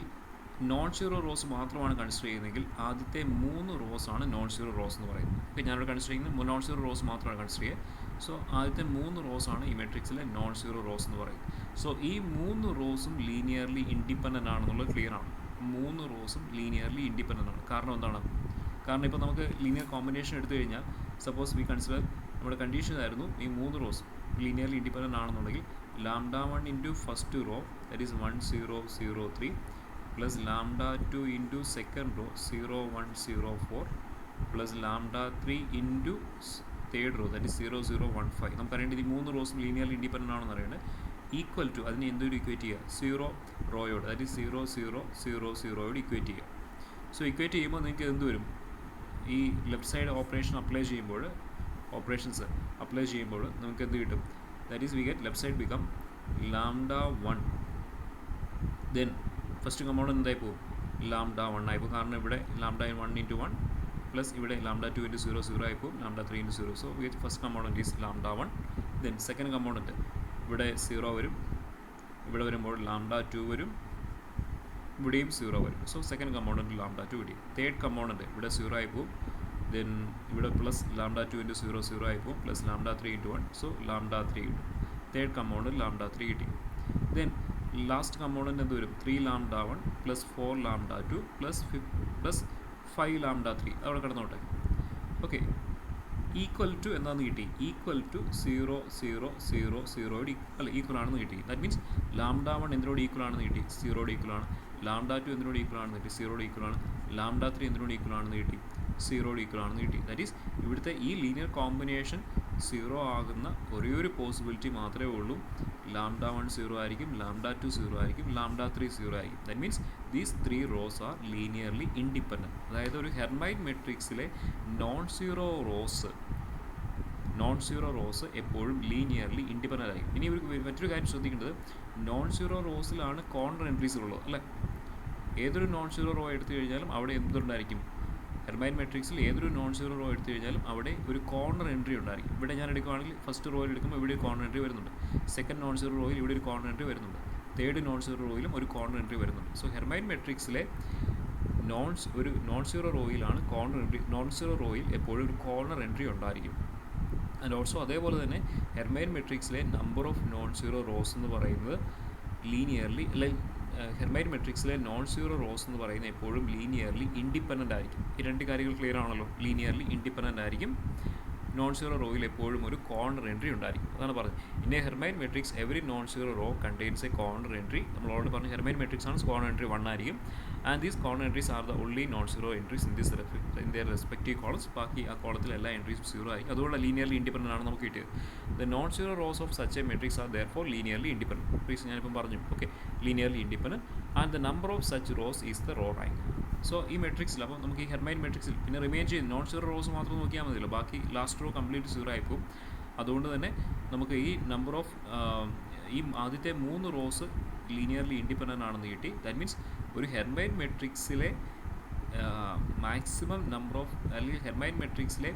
Speaker 1: നോൺ സീറോ റോസ് മാത്രമാണ് കൺസിഡർ ചെയ്യുന്നതെങ്കിൽ ആദ്യത്തെ 3 റോസാണ് നോൺ സീറോ റോസ് എന്ന് പറയുന്നത്. ഓക്കെ, ഞാനിവിടെ കൺസിഡർ ചെയ്യുന്നത് നോൺ സീറോ റോസ് മാത്രമാണ് കൺസിഡർ ചെയ്യുക. സോ ആദ്യത്തെ 3 റോസാണ് ഈ മെട്രിക്സിലെ നോൺ സീറോ റോസ് എന്ന് പറയുന്നത്. സോ ഈ 3 റോസും ലീനിയർലി ഇൻഡിപെൻഡൻ്റ് ആണെന്നുള്ളത് ക്ലിയർ ആണ്. 3 റോസും ലീനിയർലി ഇൻഡിപെൻഡൻ്റ് ആണ്. കാരണം എന്താണ്? കാരണം ഇപ്പോൾ നമുക്ക് ലീനിയർ കോമ്പിനേഷൻ എടുത്തു കഴിഞ്ഞാൽ, സപ്പോസ് വി കൺസിഡർ നമ്മുടെ കണ്ടീഷൻ ആയിരുന്നു ഈ 3 റോസ് ലീനിയർലി ഇൻഡിപെൻഡൻ്റ് ആണെന്നുണ്ടെങ്കിൽ λ1 into first row that is 1 0 0 3 plus λ2 into second row 0 1 0 4 plus λ3 into third row that is 0 0 1 5. നമുക്കറിയേണ്ടത് ഈ 3 റോസും ലീനിയർലി ഇൻഡിപെൻഡൻ്റ് ആണെന്ന് അറിയേണ്ടത്. ഈക്വൽ ടു അതിനെ എന്തൊരു ഇക്വേറ്റ് ചെയ്യുക? 0 റോയോട്, ദാറ്റ് ഈസ് 0 0 0 0യോട് ഇക്വേറ്റ് ചെയ്യുക. സോ ഇക്വേറ്റ് ചെയ്യുമ്പോൾ നിങ്ങൾക്ക് എന്ത് വരും? ഈ ലെഫ്റ്റ് സൈഡ് ഓപ്പറേഷൻസ് അപ്ലൈ ചെയ്യുമ്പോൾ നമുക്ക് എന്ത് കിട്ടും? That is we get left side become λ1. Then first component എന്തായി പോകും? λ1 ആയിപ്പോൾ. കാരണം ഇവിടെ λ1 ഇൻറ്റു 1 പ്ലസ് ഇവിടെ λ2 ഇൻറ്റു 0 0 ആയിപ്പോൾ, λ3 into 0. So with first component is λ1. Then second component ഇവിടെ 0 വരും, ഇവിടെ വരുമ്പോൾ λ2 വരും, ഇവിടെയും 0 വരും. സോ സെക്കൻഡ് കമ്പോണൻറ്റ് λ2 കിട്ടി. തേർഡ് കമ്പോണൻറ്റ് ഇവിടെ 0 ആയിപ്പോൾ, ദെൻ ഇവിടെ പ്ലസ് λ2 ഇൻറ്റു 0 0 ആയിപ്പോൾ, പ്ലസ് λ3 ഇൻറ്റു 1. സോ λ3 കിട്ടും. തേർഡ് കമ്പോണൻറ്റ് λ3 കിട്ടി. ദെൻ ലാസ്റ്റ് കമ്പോണൻറ്റ് എന്ത് വരും? 3 λ1 പ്ലസ് 4 λ2 പ്ലസ് 5 λ3. അവിടെ കിടന്നോട്ടെ. ഓക്കെ, ഈക്വൽ ടു എന്താണെന്ന് കിട്ടി? ഈക്വൽ ടു 0 0 0 0യോട് ഈക്വൽ ആണെന്ന് കിട്ടി. ദാറ്റ് മീൻസ് λ1 എന്തിനോട് ഈക്വൽ ആണെന്ന് കിട്ടി? 0യോട് ഈക്വൽ ആണ്. λ2 എന്തിനോട് ഈക്വൽ ആണെന്ന് കിട്ടി? 0യോട് ഈക്വൽ ആണ്. λ3 എന്തിനോട് ഈക്വൽ ആണെന്ന് കിട്ടി? 0യോട് ഈക്വൽ ആണെന്ന് കിട്ടി. ദാറ്റ് ഈസ് ഇവിടുത്തെ ഈ ലീനിയർ കോമ്പിനേഷൻ 0 ആകുന്ന ഒരേ ഒരു പോസിബിലിറ്റി മാത്രമേ ഉള്ളൂ. λ1 0 ആയിരിക്കും, λ2 0 ആയിരിക്കും, λ3 0 ആയിരിക്കും. That means these 3 rose R linearly independent. അതായത് ഒരു ഹെർമൈറ്റ് മെട്രിക്സിലെ നോൺ സീറോ റോസ് എപ്പോഴും ലീനിയർലി ഇൻഡിപെൻഡൻ്റ് ആയിരിക്കും. ഇനി മറ്റൊരു കാര്യം ശ്രദ്ധിക്കേണ്ടത്, നോൺ സീറോ റോസിലാണ് കോർണർ എൻട്രീസ് ഉള്ളത് അല്ലേ? ഏതൊരു നോൺ സീറോ റോ എടുത്തു കഴിഞ്ഞാലും അവിടെ എന്തുണ്ടായിരിക്കും? ഹെർമൈറ്റ് മെട്രിക്സിൽ ഏതൊരു നോൺ സീറോ റോ എടുത്തു കഴിഞ്ഞാലും അവിടെ ഒരു കോർണർ എൻട്രി ഉണ്ടായിരിക്കും. ഇവിടെ ഞാൻ എടുക്കുകയാണെങ്കിൽ ഫസ്റ്റ് റോയിൽ എടുക്കുമ്പോൾ ഇവിടെ ഒരു കോർണർ എൻട്രി വരുന്നുണ്ട്. സെക്കൻഡ് നോൺ സീറോ റോയിൽ ഇവിടെ ഒരു കോർണർ എൻട്രി വരുന്നുണ്ട്. തേർഡ് നോൺ സീറോ റോയിലും ഒരു കോർണർ എൻട്രി വരുന്നുണ്ട്. സോ ഹെർമൈറ്റ് മെട്രിക്സിലെ ഒരു നോൺ സീറോ റോയിലാണ് കോർണർ എൻട്രി. നോൺ സീറോ റോയിൽ എപ്പോഴും ഒരു കോർണർ എൻട്രി ഉണ്ടായിരിക്കും. ആൻഡ് ഓൾസോ അതേപോലെ തന്നെ ഹെർമൈറ്റ് മെട്രിക്സിലെ number of non zero rows എന്ന് പറയുന്നത് ലീനിയർലി അല്ലെങ്കിൽ ഹെർമൈറ്റ് മെട്രിക്സിലെ നോൺ സീറോ റോസ് എന്ന് പറയുന്നത് എപ്പോഴും ലീനിയർലി ഇൻഡിപെൻഡൻ്റ് ആയിരിക്കും. ഈ രണ്ട് കാര്യങ്ങൾ ക്ലിയർ ആണല്ലോ. ലീനിയർലി ഇൻഡിപെൻഡൻ്റ് ആയിരിക്കും. നോൺ സീറോ റോയിൽ എപ്പോഴും ഒരു കോർണർ എൻട്രി ഉണ്ടായിരിക്കും. അതാണ് പറഞ്ഞത്. In a Hermite matrix every non zero row contains a corner entry. നമ്മൾ ഓൾറെഡി പറഞ്ഞു ഹെർമൈറ്റ് മെട്രിക്സ് ആണ്, കോർണർ എൻട്രി 1 ആയിരിക്കും. And these corner entries are the only non zero entries in their respective columns. ബാക്കി ആ കോളത്തിൽ എല്ലാ എൻട്രീസും zero ആയിരിക്കും. അതുകൊണ്ട് ലീനിയർലി ഇൻഡിപെൻഡൻ്റ് ആണ് നമുക്ക് കിട്ടിയത്. The non zero rows of such a matrix are therefore linearly independent. Please ഞാനിപ്പം പറഞ്ഞു. Okay, linearly independent and the number of such rows is the row rank. So ഈ മെട്രിക്സിൽ അപ്പോൾ നമുക്ക് ഈ ഹെർമൈറ്റ് മെട്രിക്സിൽ പിന്നെ റിമെയിൻ ചെയ്യുന്ന നോൺ സീറോ റോസ് മാത്രം നോക്കിയാൽ മതിയല്ലോ. ബാക്കി ലാസ്റ്റ് റോ കംപ്ലീറ്റ് സീറോ ആയിപ്പോവും. അതുകൊണ്ട് തന്നെ നമുക്ക് ഈ നമ്പർ ഓഫ് ഈ ആദ്യത്തെ 3 റോസ് ലീനിയർലി ഇൻഡിപെൻഡൻ്റ് ആണെന്ന് കിട്ടി. ദാറ്റ് മീൻസ് ഒരു ഹെർമൈറ്റ് മെട്രിക്സിലെ മാക്സിമം നമ്പർ ഓഫ്, അല്ലെങ്കിൽ ഹെർമൈറ്റ് മെട്രിക്സിലെ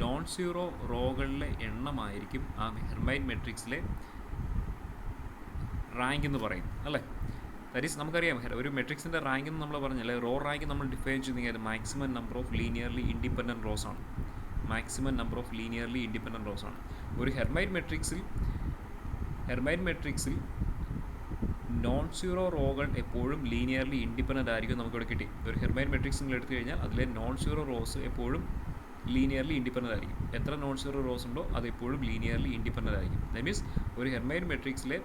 Speaker 1: നോൺ സീറോ റോകളിലെ എണ്ണമായിരിക്കും ആ ഹെർമൈറ്റ് മെട്രിക്സിലെ റാങ്ക് എന്ന് പറയും അല്ലേ. ദാറ്റ് ഈസ് നമുക്കറിയാം ഒരു മെട്രിക്സിൻ്റെ റാങ്ക് എന്ന് നമ്മൾ പറഞ്ഞല്ലേ, റോ റാങ്ക് നമ്മൾ ഡിഫൈൻ ചെയ്യുന്നത് maximum number of linearly independent rows ആണ്. Maximum number of linearly independent rows ആണ് ഒരു ഹെർമൈറ്റ് മെട്രിക്സിൽ നോൺ സീറോ റോകൾ എപ്പോഴും ലീനിയർലി ഇൻഡിപെൻഡൻ്റ് ആയിരിക്കും. നമുക്കിവിടെ കിട്ടി. ഒരു ഹെർമൈറ്റ് മെട്രിക്സ് നിങ്ങൾ എടുത്തു കഴിഞ്ഞാൽ അതിലെ നോൺ സീറോ റോസ് എപ്പോഴും ലീനിയർലി ഇൻഡിപെൻഡൻ്റ് ആയിരിക്കും. എത്ര നോൺ സീറോ റോസ് ഉണ്ടോ അത് എപ്പോഴും ലീനിയർലി ഇൻഡിപെൻഡൻ്റ് ആയിരിക്കും. ദാറ്റ് മീൻസ് ഒരു ഹെർമൈറ്റ് മെട്രിക്സിലെ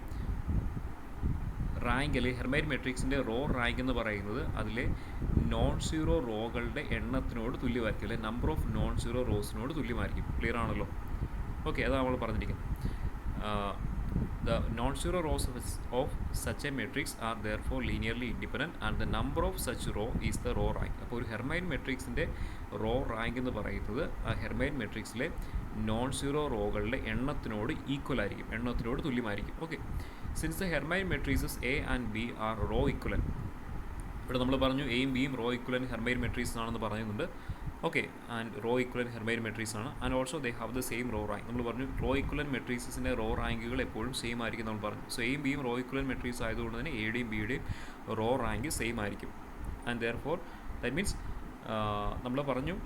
Speaker 1: റാങ്ക്, അല്ലെങ്കിൽ ഹെർമൈറ്റ് മെട്രിക്സിൻ്റെ റോ റാങ്ക് എന്ന് പറയുന്നത് അതിലെ നോൺ സീറോ റോകളുടെ എണ്ണത്തിനോട് തുല്യമായിരിക്കും, അല്ലെങ്കിൽ നമ്പർ ഓഫ് നോൺ സീറോ റോസിനോട് തുല്യമായിരിക്കും. ക്ലിയർ ആണല്ലോ. ഓക്കെ, അതാണ് നമ്മൾ പറഞ്ഞിരിക്കുന്നത്. The non-zero rows of such a matrix are therefore linearly independent and the number of such row is the row rank. അപ്പോൾ ഒരു ഹെർമൈറ്റ് മെട്രിക്സിൻ്റെ റോ റാങ്ക് എന്ന് പറയുന്നത് ആ ഹെർമൈറ്റ് മെട്രിക്സിലെ നോൺ സീറോ റോകളുടെ എണ്ണത്തിനോട് ഈക്വൽ ആയിരിക്കും, എണ്ണത്തിനോട് തുല്യമായിരിക്കും. Okay, since the Hermite matrices A and B are row equivalent. ഇവിടെ നമ്മൾ പറഞ്ഞു എയും ബിയും റോ ഇക്വലൻറ്റ് ഹെർമൈറ്റ് മെട്രിക്സ് ആണെന്ന് പറയുന്നുണ്ട്. Okay, and row equivalent Hermite matrix ആണ്. And also they have the same row rank. നമ്മൾ പറഞ്ഞു റോ ഇക്വലൻറ്റ് മെട്രിക്സിൻ്റെ റോ റാങ്കുകൾ എപ്പോഴും സെയിം ആയിരിക്കും നമ്മൾ പറഞ്ഞു. സോ എയും ബിയും റോ ഇക്വലൻറ്റ് മെട്രിക്സ് ആയതുകൊണ്ട് തന്നെ എയുടെയും ബിയുടെയും റോ റാങ്ക് സെയിം ആയിരിക്കും. ആൻഡ് ദെയർഫോർ ദാറ്റ് മീൻസ് നമ്മൾ പറഞ്ഞു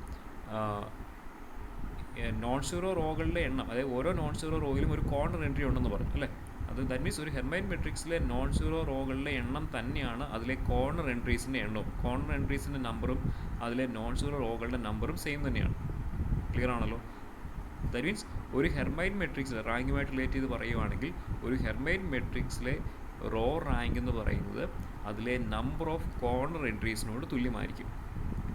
Speaker 1: നോൺ സീറോ റോകളുടെ എണ്ണം, അതായത് ഓരോ നോൺ സീറോ റോയിലും ഒരു കോർണർ എൻട്രി ഉണ്ടെന്ന് പറഞ്ഞു അല്ലേ. അത് ദാറ്റ് മീൻസ് ഒരു ഹെർമൈറ്റ് മെട്രിക്സിലെ നോൺ സീറോ റോകളുടെ എണ്ണം തന്നെയാണ് അതിലെ കോർണർ എൻട്രീസിൻ്റെ എണ്ണവും. കോർണർ എൻട്രീസിൻ്റെ നമ്പറും അതിലെ നോൺ സീറോ റോകളുടെ നമ്പറും സെയിം തന്നെയാണ്. ക്ലിയർ ആണല്ലോ. ദാറ്റ് മീൻസ് ഒരു ഹെർമൈറ്റ് മെട്രിക്സിലെ റാങ്കുമായിട്ട് റിലേറ്റ് ചെയ്ത് പറയുവാണെങ്കിൽ ഒരു ഹെർമൈറ്റ് മെട്രിക്സിലെ റോ റാങ്ക് എന്ന് പറയുന്നത് അതിലെ നമ്പർ ഓഫ് കോർണർ എൻട്രീസിനോട് തുല്യമായിരിക്കും.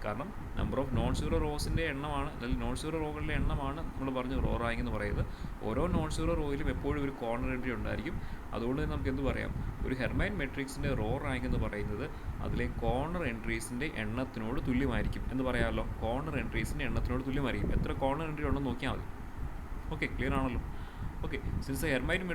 Speaker 1: കാരണം നമ്പർ ഓഫ് നോൺ സീറോ റോസിൻ്റെ എണ്ണമാണ്, അല്ലെങ്കിൽ നോൺ സീറോ റോകളുടെ എണ്ണമാണ് നമ്മൾ പറഞ്ഞു റോ റാങ്ക് എന്ന് പറയുന്നത്. ഓരോ നോൺ സീറോ റോയിലും എപ്പോഴും ഒരു കോർണർ എൻട്രി ഉണ്ടായിരിക്കും. അതുകൊണ്ട് തന്നെ നമുക്ക് എന്ത് പറയാം, ഒരു ഹെർമൈറ്റ് മെട്രിക്സിൻ്റെ റോ റാങ്ക് എന്ന് പറയുന്നത് അതിലെ കോർണർ എൻട്രീസിൻ്റെ എണ്ണത്തിനോട് തുല്യമായിരിക്കും എന്ന് പറയാമല്ലോ. കോർണർ എൻട്രീസിൻ്റെ എണ്ണത്തിനോട് തുല്യമായിരിക്കും. എത്ര കോർണർ എൻട്രി ഉണ്ടെന്ന് നോക്കിയാൽ മതി. ഓക്കെ, ക്ലിയർ ആണല്ലോ. Okay, since the Hermite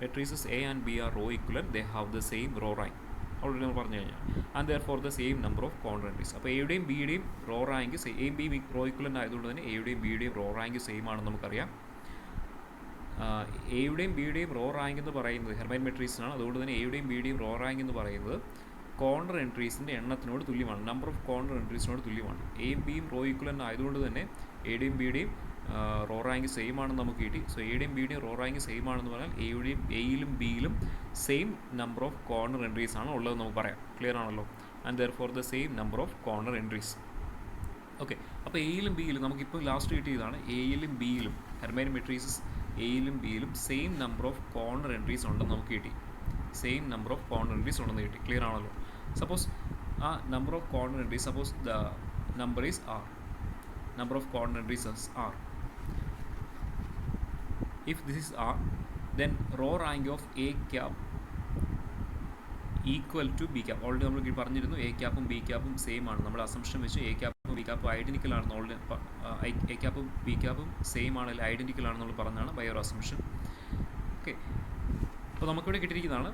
Speaker 1: matrices A and B are row equivalent they have the same row rank. Already നമ്മൾ പറഞ്ഞു കഴിഞ്ഞാൽ and therefore the same number of corner entries. അപ്പോൾ എയുടെയും ബിയുടെയും റോ റാങ്ക് എയും ബിയും റോ ഇക്വലൻ്റ് ആയതുകൊണ്ട് തന്നെ എയുടെയും ബിയുടെയും റോ റാങ്ക് സെയിം ആണെന്ന് നമുക്കറിയാം. എയുടെയും ബിയുടെയും റോ റാങ്ക് എന്ന് പറയുന്നത് ഹെർമൈറ്റ് മെട്രിക്സിനാണ്. അതുകൊണ്ട് തന്നെ എയുടെയും ബിയുടെയും റോ റാങ്ക് എന്ന് പറയുന്നത് കോർണർ എൻട്രീസിൻ്റെ എണ്ണത്തിനോട് തുല്യമാണ്, നമ്പർ ഓഫ് കോർണർ എൻട്രീസിനോട് തുല്യമാണ്. എയും ബിയും റോ ഇക്വലൻ്റ് ആയതുകൊണ്ട് തന്നെ എയുടെയും ബിയുടെയും റോ റാങ്ക് സെയിം ആണെന്ന് നമുക്ക് കിട്ടി. സോ എയുടെയും ബിയുടെയും റോ റാങ്ക് സെയിം ആണെന്ന് പറഞ്ഞാൽ എയിലും ബിയിലും same number of corner entries ആണ് ഉള്ളതെന്ന് നമുക്ക് പറയാം. ക്ലിയർ ആണല്ലോ. And therefore the same number of corner entries. Okay, അപ്പോൾ എയിലും ബിയിലും നമുക്കിപ്പോൾ ലാസ്റ്റ് കിട്ടിയതാണ്. എയിലും ബിയിലും ഹെർമൈറ്റ് മെട്രിക്സസ് എയിലും ബിയിലും same number of corner entries ഉണ്ടെന്ന് നമുക്ക് കിട്ടി. Same number of corner entries ഉണ്ടെന്ന് കിട്ടി. ക്ലിയർ ആണല്ലോ. സപ്പോസ് ആ number of corner entries, suppose the number is R, number of corner entries is r. If this is r, then row rank of a cap equal to B cap. Already നമ്മൾ പറഞ്ഞിരുന്നു A ക്യാപ്പും B ക്യാപ്പും same ആണ്. നമ്മൾ assumption വെച്ച് A ക്യാപ്പും B ക്യാപ്പും identical ആണെന്ന് ഓൾറെഡി എ ക്യാപ്പും ബി ക്യാപ്പും സെയിം ആണ്, അല്ലെങ്കിൽ ഐഡൻറ്റിക്കൽ ആണെന്ന് നമ്മൾ പറഞ്ഞതാണ് ബൈ ഒരു അസംഷൻ. ഓക്കെ, അപ്പോൾ നമുക്കിവിടെ കിട്ടിയിരിക്കുന്നതാണ്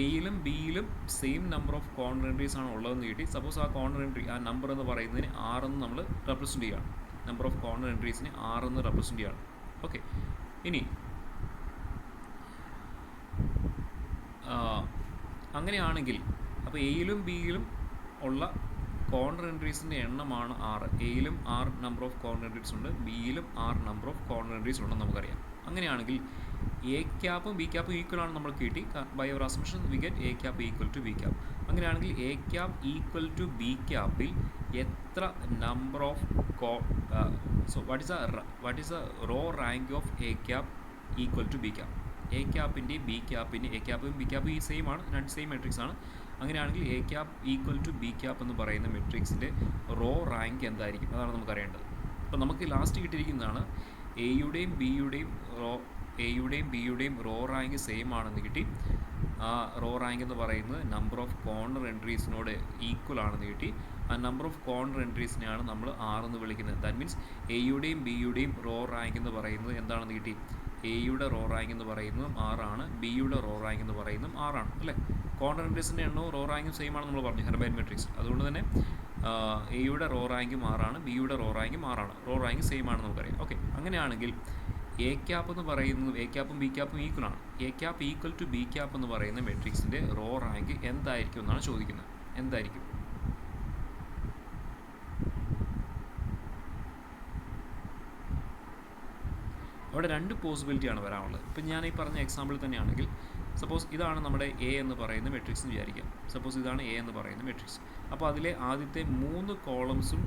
Speaker 1: എയിലും ബിയിലും same number of corner entries ആണ് ഉള്ളതെന്ന് കിട്ടി. സപ്പോസ് ആ കോർണർ എൻട്രി, ആ നമ്പർ എന്ന് പറയുന്നതിന് ആറെന്ന് നമ്മൾ റെപ്രസെൻറ്റ് ചെയ്യുകയാണ്. നമ്പർ ഓഫ് കോർണർ എൻട്രീസിന് ആറെന്ന് റെപ്രസെൻറ്റ് ചെയ്യുകയാണ്. ഓക്കെ, ഇനി അങ്ങനെയാണെങ്കിൽ അപ്പോൾ എയിലും ബിയിലും ഉള്ള കോർണർ എൻട്രീസിൻ്റെ എണ്ണമാണ് 6. എയിലും 6 നമ്പർ ഓഫ് കോർണർ എൻട്രീസ് ഉണ്ട്, ബിയിലും 6 നമ്പർ ഓഫ് കോർണർ എൻട്രീസ് ഉണ്ടെന്ന് നമുക്കറിയാം. അങ്ങനെയാണെങ്കിൽ എ ക്യാപ്പും ബി ക്യാപ്പും ഈക്വൽ ആണ് നമ്മൾ കിട്ടി. By our assumption we get A cap equal to B cap. അങ്ങനെയാണെങ്കിൽ A cap equal to B ക്യാപ്പിൽ എത്ര number of so what is the row rank of A cap equal to B cap? A ക്യാപ്പിൻ്റെയും B ക്യാപ്പിൻ്റെ, A ക്യാപ്പും B ക്യാപ്പും ഈ same ആണ്, രണ്ട് same matrix ആണ്. അങ്ങനെയാണെങ്കിൽ A cap equal to B cap എന്ന് പറയുന്ന മെട്രിക്സിൻ്റെ റോ റാങ്ക് എന്തായിരിക്കും? അതാണ് നമുക്കറിയേണ്ടത്. അപ്പോൾ നമുക്ക് ലാസ്റ്റ് കിട്ടിയിരിക്കുന്നതാണ് എയുടെയും ബിയുടെയും റോ റാങ്ക് സെയിം ആണെന്ന് കിട്ടി. ആ റോ റാങ്ക് എന്ന് പറയുന്നത് നമ്പർ ഓഫ് കോർണർ എൻട്രീസിനോട് ഈക്വൽ ആണെന്ന് കിട്ടി. ആ നമ്പർ ഓഫ് കോർണർ എൻട്രീസിനെയാണ് നമ്മൾ ആറെന്ന് വിളിക്കുന്നത്. ദാറ്റ് മീൻസ് എയുടെയും ബിയുടെയും റോ റാങ്ക് എന്ന് പറയുന്നത് എന്താണെന്ന് കിട്ടി? എയുടെ റോ റാങ്ക് എന്ന് പറയുന്നതും 6 ആണ്, ബിയുടെ റോ റാങ്ക് എന്ന് പറയുന്നതും 6 ആണ് അല്ലേ? കോർണർ എൻട്രീസിൻ്റെ എണ്ണവും റോ റാങ്കും സെയിം ആണെന്ന് നമ്മൾ പറഞ്ഞു ഹെർമൈറ്റ് മെട്രിക്സ്. അതുകൊണ്ട് തന്നെ എയുടെ റോ റാങ്കും 6 ആണ്, ബിയുടെ റോ റാങ്കും 6 ആണ്. റോ റാങ്ക് സെയിം ആണെന്ന് നമുക്കറിയാം. ഓക്കെ, അങ്ങനെയാണെങ്കിൽ എ ക്യാപ്പ് എന്ന് പറയുന്നത് എ ക്യാപ്പും ബി ക്യാപ്പും ഈക്വൽ ആണ്. A cap equal to B cap എന്ന് പറയുന്ന മെട്രിക്സിൻ്റെ റോ റാങ്ക് എന്തായിരിക്കും എന്നാണ് ചോദിക്കുന്നത്. എന്തായിരിക്കും? അവിടെ രണ്ട് പോസിബിലിറ്റിയാണ് വരാനുള്ളത്. ഇപ്പം ഞാൻ ഈ പറഞ്ഞ എക്സാമ്പിൾ തന്നെയാണെങ്കിൽ സപ്പോസ് ഇതാണ് നമ്മുടെ എ എന്ന് പറയുന്ന മെട്രിക്സ് എന്ന് വിചാരിക്കാം. സപ്പോസ് ഇതാണ് എ എന്ന് പറയുന്ന മെട്രിക്സ്. അപ്പോൾ അതിലെ ആദ്യത്തെ 3 കോളംസും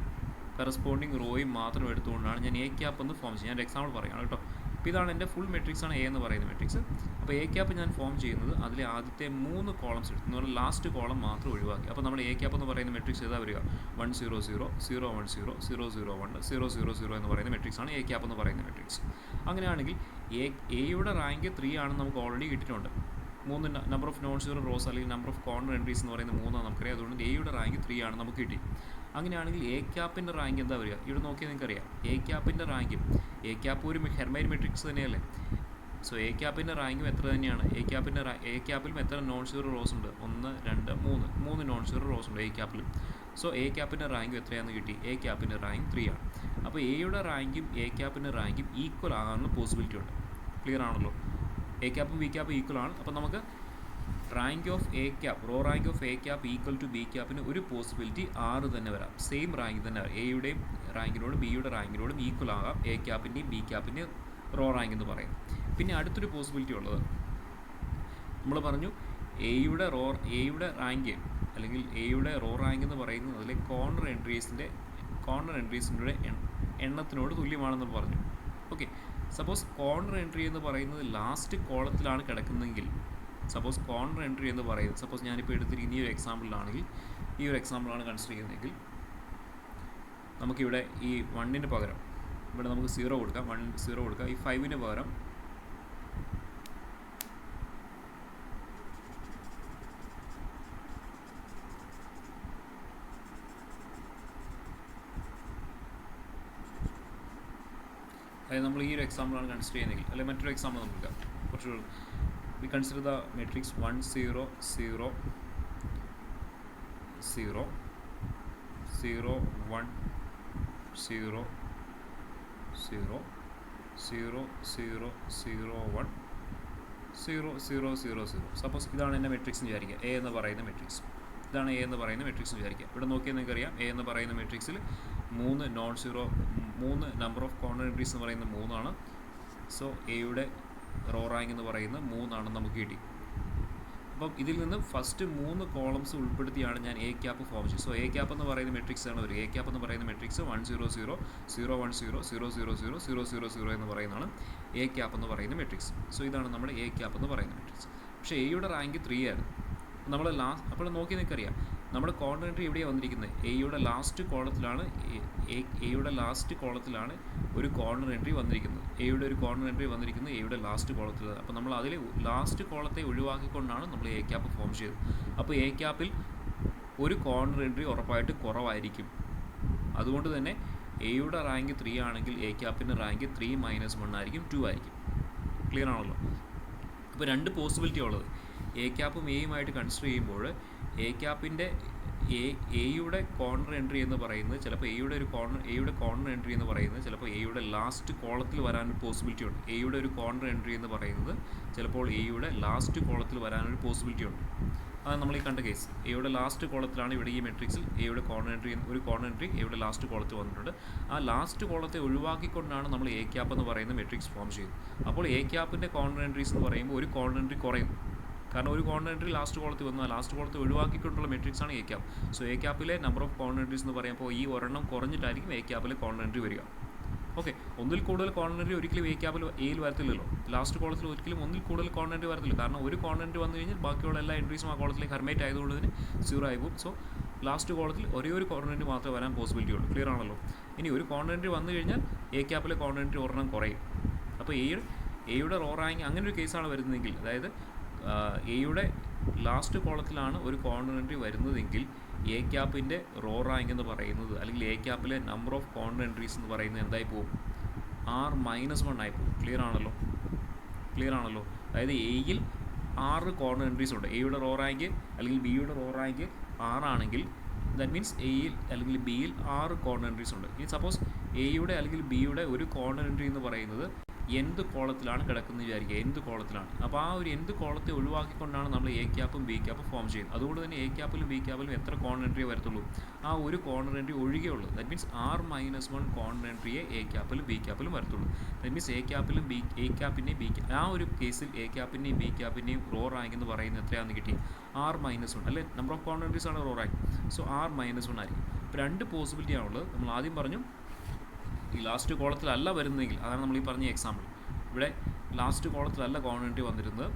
Speaker 1: കറസ്പോണ്ടിങ് റോയും മാത്രം എടുത്തുകൊണ്ടാണ് ഞാൻ എ ക്യാപ്പ് എന്ന് ഫോം ചെയ്യുന്നത്. ഞാൻ എക്സാമ്പിൾ പറയുകയാണ് കേട്ടോ. അപ്പോൾ ഇതാണ് എൻ്റെ ഫുൾ മെട്രിക്സ് ആണ് എ എന്ന് പറയുന്ന മെട്രിക്സ്. അപ്പോൾ എ ക്യാപ്പ് ഞാൻ ഫോം ചെയ്യുന്നത് അതിലെ ആദ്യത്തെ 3 കോളംസ് എടുത്തു, എന്ന് പറഞ്ഞാൽ ലാസ്റ്റ് കോളം മാത്രം ഒഴിവാക്കി. അപ്പോൾ നമ്മൾ എ ക്യാപ്പ് എന്ന് പറയുന്ന മെട്രിക്സ് ഏതാ വരിക? 1 0 0 0 1 0 0 0 1 0 0 0 എന്ന് പറയുന്ന മെട്രിക്സ് ആണ് എ ക്യാപ്പ് എന്ന് പറയുന്ന മെട്രിക്സ്. അങ്ങനെയാണെങ്കിൽ എയുടെ റാങ്ക് 3 ആണെന്ന് നമുക്ക് ഓൾറെഡി കിട്ടിയിട്ടുണ്ട്. 3 number of non zero rose അല്ലെങ്കിൽ നമ്പർ ഓഫ് കോർണർ എൻട്രീസ് എന്ന് പറയുന്നത് 3 നമുക്കറിയാം. അതുകൊണ്ട് എയുടെ റാങ്ക് 3 ആണ് നമുക്ക് കിട്ടി. അങ്ങനെയാണെങ്കിൽ എ ക്യാപ്പിൻ്റെ റാങ്ക് എന്താ വരിക? ഇവിടെ നോക്കിയാൽ നിങ്ങൾക്കറിയാം എ ക്യാപ്പിൻ്റെ റാങ്കും, എ ക്യാപ്പ് ഒരു ഹെർമൈറ്റ് മെട്രിക്സ് തന്നെയല്ലേ. സോ എ ക്യാപ്പിൻ്റെ റാങ്കും എത്ര തന്നെയാണ്? എ ക്യാപ്പിലും എത്ര നോൺ സീറോ റോസ് ഉണ്ട്? 1 2 3 നോൺ സീറോ റോസ് ഉണ്ട് എ ക്യാപ്പിലും. സോ എ ക്യാപ്പിൻ്റെ റാങ്കും എത്രയാണെന്ന് കിട്ടി? എ ക്യാപ്പിൻ്റെ റാങ്ക് 3 ആണ്. അപ്പോൾ എയുടെ റാങ്കും എ ക്യാപ്പിൻ്റെ റാങ്കും ഈക്വൽ ആകാനുള്ള പോസിബിലിറ്റി ഉണ്ട്. ക്ലിയർ ആണല്ലോ? എ ക്യാപ്പും ബി ക്യാപ്പും ഈക്വൽ ആണ്. അപ്പോൾ നമുക്ക് rank of A cap, row rank of A cap equal to B ക്യാപ്പിന് ഒരു പോസിബിലിറ്റി 6 തന്നെ വരാം. സെയിം റാങ്ക് തന്നെ വരാം. എയുടെയും റാങ്കിനോടും ബിയുടെ റാങ്കിനോടും ഈക്വൽ ആകാം എ ക്യാപ്പിൻ്റെയും ബി ക്യാപ്പിൻ്റെയും റോ റാങ്ക് എന്ന് പറയും. പിന്നെ അടുത്തൊരു പോസിബിലിറ്റി ഉള്ളത് നമ്മൾ പറഞ്ഞു എയുടെ റാങ്ക് അല്ലെങ്കിൽ എയുടെ റോ റാങ്ക് എന്ന് പറയുന്നത് അതിലെ കോർണർ എൻട്രീസിൻ്റെ എണ്ണത്തിനോട് തുല്യമാണെന്ന് പറഞ്ഞു. ഓക്കെ, സപ്പോസ് കോർണർ എൻട്രി എന്ന് പറയുന്നത് ലാസ്റ്റ് കോളത്തിലാണ് കിടക്കുന്നതെങ്കിൽ, സപ്പോസ് കോർണർ എൻട്രി എന്ന് പറയുന്നത്, സപ്പോസ് ഞാനിപ്പോൾ എടുത്തിരിക്കുന്ന ഈ ഒരു എക്സാമ്പിളിലാണെങ്കിൽ, ഈ ഒരു എക്സാമ്പിളാണ് കൺസിഡർ ചെയ്യുന്നതെങ്കിൽ നമുക്കിവിടെ ഈ 1ന് പകരം ഇവിടെ നമുക്ക് 0 കൊടുക്കാം, 1 0 കൊടുക്കാം. ഈ 5ന് പകരം അതായത് നമ്മൾ ഈ ഒരു എക്സാമ്പിളാണ് കൺസിഡർ ചെയ്യുന്നതെങ്കിൽ, അല്ലെങ്കിൽ മറ്റൊരു എക്സാമ്പിൾ നമുക്ക് കുറച്ച് V consider the matrix 1 0 0 0 0 1 0 0 0 0 0 1 0 0 0 0. Suppose ഇതാണ് എൻ്റെ മെട്രിക്സ് എന്ന് വിചാരിക്കുക, എ എന്ന് പറയുന്ന മെട്രിക്സ്. ഇതാണ് എ എന്ന് പറയുന്ന മെട്രിക്സ് എന്ന് വിചാരിക്കുക. ഇവിടെ നോക്കിയാൽ നിങ്ങൾക്കറിയാം എ എന്ന് പറയുന്ന മെട്രിക്സിൽ 3 നമ്പർ ഓഫ് കോർണർ എൻട്രീസ് എന്ന് പറയുന്നത് 3 ആണ്. സോ എയുടെ റോ റാങ്ക് എന്ന് പറയുന്നത് 3 ആണെന്ന് നമുക്ക് കിട്ടി. അപ്പം ഇതിൽ നിന്ന് ഫസ്റ്റ് 3 കോളംസ് ഉൾപ്പെടുത്തിയാണ് ഞാൻ എ ക്യാപ്പ് ഫോം ചെയ്തത്. സോ എ ക്യാപ്പ് എന്ന് പറയുന്ന മെട്രിക്സ് ആണ് വരിക. എ ക്യാപ്പ് എന്ന് പറയുന്ന മെട്രിക്സ് 1 0 0 0 1 0 0 0 0 0 0 0 എന്ന് പറയുന്നതാണ് എ ക്യാപ്പ് എന്ന് പറയുന്ന മെട്രിക്സ്. സോ ഇതാണ് നമ്മുടെ എ ക്യാപ്പ് എന്ന് പറയുന്ന മെട്രിക്സ്. പക്ഷേ എയുടെ റാങ്ക് 3 ആയിരുന്നു. നമ്മൾ അപ്പോൾ നോക്കി നിൽക്കറിയാം നമ്മുടെ കോർണർ എൻട്രി എവിടെയാണ് വന്നിരിക്കുന്നത്? എയുടെ ലാസ്റ്റ് കോളത്തിലാണ് ഒരു കോർണർ എൻട്രി വന്നിരിക്കുന്നത്. എയുടെ ഒരു കോർണർ എൻട്രി വന്നിരിക്കുന്നത് എയുടെ ലാസ്റ്റ് കോളത്തിലാണ്. അപ്പോൾ നമ്മൾ അതിൽ ലാസ്റ്റ് കോളത്തെ ഒഴിവാക്കിക്കൊണ്ടാണ് നമ്മൾ എ ക്യാപ്പ് ഫോം ചെയ്തത്. അപ്പോൾ എ ക്യാപ്പിൽ ഒരു കോർണർ എൻട്രി ഉറപ്പായിട്ട് കുറവായിരിക്കും. അതുകൊണ്ട് തന്നെ എയുടെ റാങ്ക് 3 ആണെങ്കിൽ എ ക്യാപ്പിൻ്റെ റാങ്ക് 3 - 1 ആയിരിക്കും, 2 ആയിരിക്കും. ക്ലിയർ ആണല്ലോ? അപ്പോൾ രണ്ട് പോസിബിലിറ്റി ഉള്ളത്. എ ക്യാപ്പും എയുമായിട്ട് കൺസിഡർ ചെയ്യുമ്പോൾ എ ക്യാപ്പിൻ്റെ എയുടെ കോർണർ എൻട്രി എന്ന് പറയുന്നത് ചിലപ്പോൾ എയുടെ കോർണർ എൻട്രി എന്ന് പറയുന്നത് ചിലപ്പോൾ എയുടെ ലാസ്റ്റ് കോളത്തിൽ വരാനൊരു പോസിബിലിറ്റി ഉണ്ട്. എയുടെ ഒരു കോർണർ എൻട്രി എന്ന് പറയുന്നത് ചിലപ്പോൾ എയുടെ ലാസ്റ്റ് കോളത്തിൽ വരാനൊരു പോസിബിലിറ്റി ഉണ്ട്. അതാണ് നമ്മൾ ഈ കണ്ട കേസ്. എയുടെ ലാസ്റ്റ് കോളത്തിലാണ് ഇവിടെ ഈ മെട്രിക്സിൽ എയുടെ കോർണർ എൻട്രി, ഒരു കോർണർ എൻട്രി എയുടെ ലാസ്റ്റ് കോളത്തിൽ വന്നിട്ടുണ്ട്. ആ ലാസ്റ്റ് കോളത്തെ ഒഴിവാക്കിക്കൊണ്ടാണ് നമ്മൾ എ ക്യാപ്പ് എന്ന് പറയുന്ന മെട്രിക്സ് ഫോം ചെയ്യുന്നത്. അപ്പോൾ എ ക്യാപ്പിൻ്റെ കോർണർ എൻട്രീസ് എന്ന് പറയുമ്പോൾ ഒരു കോർണർ എൻട്രി കുറയും. കാരണം ഒരു കോർണർ എൻട്രി ലാസ്റ്റ് കോളത്തിൽ വന്നു, ആ ലാസ്റ്റ് കോളത്തിൽ ഒഴിവാക്കിക്കൊണ്ടുള്ള മെട്രിക്സ് ആണ് എ ക്യാപ്പ്. സോ എ ക്യാപ്പിലെ നമ്പർ ഓഫ് കോർണർ എൻട്രീസ് എന്ന് പറയുമ്പോൾ ഈ ഒരെണ്ണം കുറഞ്ഞിട്ടായിരിക്കും എ ക്യാപ്പിലെ കോർണർ എൻട്രി വരിക. ഓക്കെ, ഒന്നിൽ കൂടുതൽ കോർണർ എൻട്രി ഒരിക്കലും എ ക്യാപ്പിൽ എയിൽ വരത്തില്ലല്ലോ. ലാസ്റ്റ് കോളത്തിൽ ഒരിക്കലും ഒന്നിൽ കൂടുതൽ കോർണർ എൻട്രി വരത്തില്ല. കാരണം ഒരു കോർണർ എൻട്രി വന്നു കഴിഞ്ഞാൽ ബാക്കിയുള്ള എല്ലാ എൻട്രീസും ആ കോളത്തിലേക്ക് ഹെർമേറ്റ് ആയതുകൊണ്ട് തന്നെ 0 ആയി പോകും. സോ ലാസ്റ്റ് കോളത്തിൽ ഒരേ ഒരു കോർണർ എൻട്രി മാത്രമേ വരാൻ പോസിബിലിറ്റി ഉള്ളൂ. ക്ലിയർ ആണല്ലോ. ഇനി ഒരു കോർണർ എൻട്രി വന്നു കഴിഞ്ഞാൽ എ ക്യാപ്പിലെ കോർണർ എൻട്രി ഒരെണ്ണം കുറയും. അപ്പോൾ എയുടെ റോ റാങ്ക് അങ്ങനെ ഒരു കേസാണ് വരുന്നതെങ്കിൽ, അതായത് എയുടെ ലാസ്റ്റ് കോളത്തിലാണ് ഒരു കോർണർ എൻട്രി വരുന്നതെങ്കിൽ എ ക്യാപ്പിൻ്റെ റോ റാങ്ക് എന്ന് പറയുന്നത്, അല്ലെങ്കിൽ എ ക്യാപ്പിലെ നമ്പർ ഓഫ് കോർണർ എൻട്രീസ് എന്ന് പറയുന്നത് എന്തായി പോകും? R-1 ആയി പോകും. ക്ലിയർ ആണല്ലോ. അതായത് എയിൽ 6 കോർണർ എൻട്രീസ് ഉണ്ട്. എയുടെ റോ റാങ്ക് അല്ലെങ്കിൽ ബിയുടെ റോ റാങ്ക് 6 ആണെങ്കിൽ ദാറ്റ് മീൻസ് എയിൽ അല്ലെങ്കിൽ ബിയിൽ 6 കോർണർ എൻട്രീസ് ഉണ്ട്. ഇനി സപ്പോസ് എയുടെ അല്ലെങ്കിൽ ബിയുടെ ഒരു കോർണർ എൻട്രി എന്ന് പറയുന്നത് എന്ത് കോളത്തിലാണ് കിടക്കുന്നത് വിചാരിക്കുക, എന്ത് കോളത്തിലാണ്. അപ്പോൾ ആ ഒരു എന്ത് കോളത്തെ ഒഴിവാക്കിക്കൊണ്ടാണ് നമ്മൾ എ ക്യാപ്പും ബി ക്യാപ്പും ഫോം ചെയ്യുന്നത്. അതുകൊണ്ട് തന്നെ എ ക്യാപ്പിലും ബി ക്യാപ്പിലും എത്ര കോർണർ എൻട്രിയെ വരത്തുള്ളൂ? ആ ഒരു കോർണർ എൻട്രി ഒഴികെയുള്ളൂ. ദാറ്റ് മീൻസ് R-1 കോർണർ എൻട്രിയെ എ ക്യാപ്പിലും ബി ക്യാപ്പിലും വരത്തുള്ളൂ. ദാറ്റ് മീൻസ് എ ക്യാപ്പിൻ്റെയും ആ ഒരു കേസിൽ എ ക്യാപ്പിൻ്റെയും ബി ക്യാപ്പിൻ്റെയും റോ റാങ്ക് എന്ന് പറയുന്നത് എത്രയാണെന്ന് കിട്ടി? R-1 അല്ലെ, നമ്പർ ഓഫ് കോർണർ എൻട്രീസ് ആണ് റോ റാങ്ക്. സോ R-1 ആയിരിക്കും. ഇപ്പോൾ 2 പോസിബിലിറ്റി ആണുള്ളത്. നമ്മൾ ആദ്യം പറഞ്ഞു ഈ ലാസ്റ്റ് കോളത്തിലല്ല വരുന്നതെങ്കിൽ, അതാണ് നമ്മൾ ഈ പറഞ്ഞ എക്സാമ്പിൾ. ഇവിടെ ലാസ്റ്റ് കോളത്തിലല്ല കോർണർ എൻട്രി വന്നിരുന്നത്.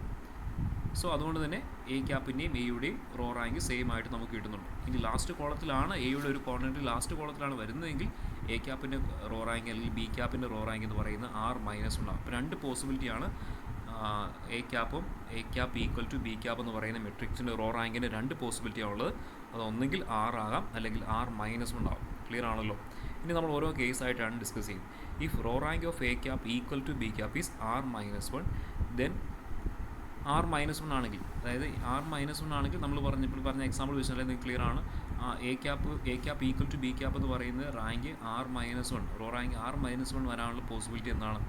Speaker 1: സോ അതുകൊണ്ട് തന്നെ എ ക്യാപ്പിൻ്റെയും എയുടെയും റോ റാങ്ക് സെയിം ആയിട്ട് നമുക്ക് കിട്ടുന്നുണ്ട്. ഇനി ലാസ്റ്റ് കോളത്തിലാണ് എയുടെ ഒരു കോർണർ എൻട്രി ലാസ്റ്റ് കോളത്തിലാണ് വരുന്നതെങ്കിൽ എ ക്യാപ്പിൻ്റെ റോ റാങ്ക് അല്ലെങ്കിൽ ബി ക്യാപ്പിൻ്റെ റോ റാങ്ക് എന്ന് പറയുന്നത് R-1 ഉണ്ടാകും. അപ്പോൾ 2 പോസിബിലിറ്റിയാണ് A cap equal to B cap എന്ന് പറയുന്ന മെട്രിക്സിൻ്റെ റോ റാങ്കിൻ്റെ 2 പോസിബിലിറ്റിയാണ് ഉള്ളത്. അത് ഒന്നെങ്കിൽ R ആകാം അല്ലെങ്കിൽ R-1 ഉണ്ടാകും. ക്ലിയർ ആണല്ലോ. ഇനി നമ്മൾ ഓരോ കേസായിട്ടാണ് ഡിസ്കസ് ചെയ്യും. If row rank of A cap equal to B cap is R-1, then R-1 ആണെങ്കിൽ, അതായത് R-1 ആണെങ്കിൽ നമ്മൾ പറഞ്ഞ എക്സാമ്പിൾ വെച്ചാൽ നിങ്ങൾക്ക് ക്ലിയർ ആണ്. A cap equal to B cap എന്ന് പറയുന്നത് rank R-1, raw rank R-1 വരാനുള്ള പോസിബിലിറ്റി എന്താണ്?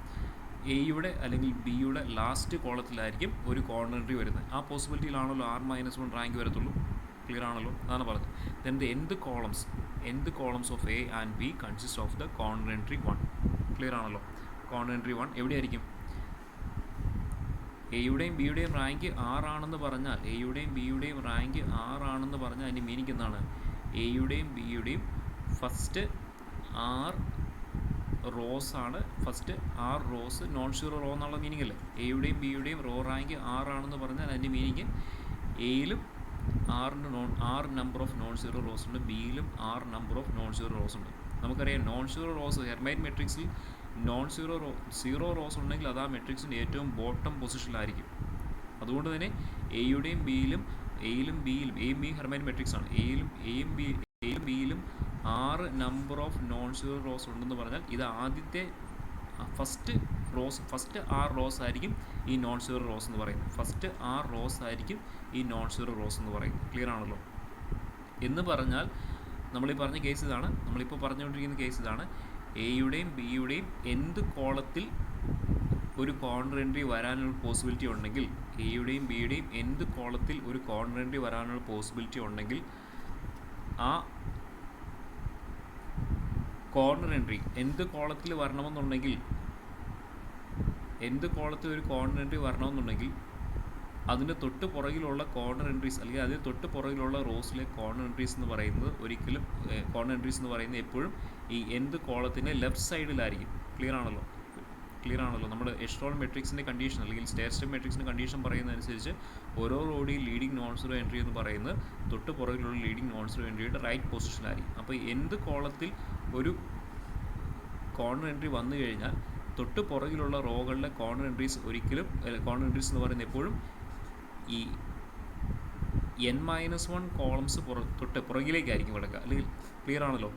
Speaker 1: എയുടെ അല്ലെങ്കിൽ ബിയുടെ ലാസ്റ്റ് കോളത്തിലായിരിക്കും ഒരു കോർണർ എൻട്രി വരുന്നത്. ആ പോസിബിലിറ്റിയിലാണല്ലോ R-1 റാങ്ക് വരത്തുള്ളൂ. ക്ലിയർ ആണല്ലോ, അതാണ് പറഞ്ഞത്. Then the nth columns of A and B consist of the corner entry 1. Clear ആണല്ലോ. കോർണർ എൻട്രി 1 എവിടെയായിരിക്കും? എയുടെയും ബിയുടെയും റാങ്ക് 6 ആണെന്ന് പറഞ്ഞാൽ, അതിൻ്റെ മീനിങ് എന്താണ്? എയുടെയും ബിയുടെയും ഫസ്റ്റ് 6 റോസ് ആണ്, first 6 rows non zero row എന്നുള്ള മീനിങ് അല്ലേ? എയുടെയും ബിയുടെയും റോ റാങ്ക് 6 ആണെന്ന് പറഞ്ഞാൽ അതിൻ്റെ മീനിങ് എയിലും 6 number of non zero rows ഉണ്ട്, ബിയിലും 6 number of non zero rows ഉണ്ട്. നമുക്കറിയാം നോൺ സീറോ റോസ് ഹെർമൈറ്റ് മെട്രിക്സിൽ സീറോ റോസ് ഉണ്ടെങ്കിൽ അത് ആ മെട്രിക്സിൻ്റെ ഏറ്റവും ബോട്ടം പൊസിഷനിലായിരിക്കും. അതുകൊണ്ട് തന്നെ എയുടെയും ബിയിലും എയും ബിയും ഹെർമൈറ്റ് മെട്രിക്സ് ആണ്. എയും ബിയിലും 6 number of non zero rose ഉണ്ടെന്ന് പറഞ്ഞാൽ ഇത് ആദ്യത്തെ ഫസ്റ്റ് 6 റോസ് ആയിരിക്കും ഈ നോൺ സീറോ റോസ് എന്ന് പറയുന്നത്. ഫസ്റ്റ് 6 റോസ് ആയിരിക്കും ഈ നോൺ സീറോ റോസ് എന്ന് പറയുന്നത്. ക്ലിയർ ആണല്ലോ. എന്ന് പറഞ്ഞാൽ നമ്മളീ പറഞ്ഞ കേസ് ഇതാണ്, നമ്മളിപ്പോൾ പറഞ്ഞുകൊണ്ടിരിക്കുന്ന കേസ് ഇതാണ്. എയുടെയും ബിയുടെയും എന്ത് കോളത്തിൽ ഒരു കോർണർ എൻട്രി വരാനുള്ള പോസിബിലിറ്റി ഉണ്ടെങ്കിൽ, എയുടെയും ബിയുടെയും എന്ത് കോളത്തിൽ ഒരു കോർണർ എൻട്രി വരാനുള്ള പോസിബിലിറ്റി ഉണ്ടെങ്കിൽ ആ കോർണർ എൻട്രി എന്ത് കോളത്തിൽ വരണമെന്നുണ്ടെങ്കിൽ, എന്ത് കോളത്തിൽ ഒരു കോർണർ എൻട്രി വരണമെന്നുണ്ടെങ്കിൽ അതിൻ്റെ തൊട്ട് പുറകിലുള്ള കോർണർ എൻട്രീസ് അല്ലെങ്കിൽ അതിന് തൊട്ട് പുറകിലുള്ള റോസിലെ കോർണർ എൻട്രീസ് എന്ന് പറയുന്നത് എപ്പോഴും ഈ എന്ത് കോളത്തിൻ്റെ ലെഫ്റ്റ് സൈഡിലായിരിക്കും. ക്ലിയർ ആണല്ലോ. നമ്മൾ എഷ്റോൺ മെട്രിക്സിൻ്റെ കണ്ടീഷൻ അല്ലെങ്കിൽ സ്റ്റെയർ സ്റ്റെപ്പ് മെട്രിക്സിൻ്റെ കണ്ടീഷൻ പറയുന്നതനുസരിച്ച് ഓരോ റോഡിൽ ലീഡിങ് നോൺ സീറോ എൻട്രി എന്ന് പറയുന്നത് തൊട്ട് പുറകിലുള്ള ലീഡിങ് നോൺ സീറോ എൻട്രിയുടെ റൈറ്റ് പൊസിഷനിലായിരിക്കും. അപ്പോൾ എന്ത് കോളത്തിൽ ഒരു കോർണർ എൻട്രി വന്നു കഴിഞ്ഞാൽ തൊട്ട് പുറകിലുള്ള റോകളിലെ കോർണർ എൻട്രീസ് എന്ന് പറയുന്നത് എപ്പോഴും ഈ n-1 കോളംസ് തൊട്ട് പുറകിലേക്കായിരിക്കും കിടക്കുക. അല്ലെങ്കിൽ ക്ലിയർ ആണല്ലോ.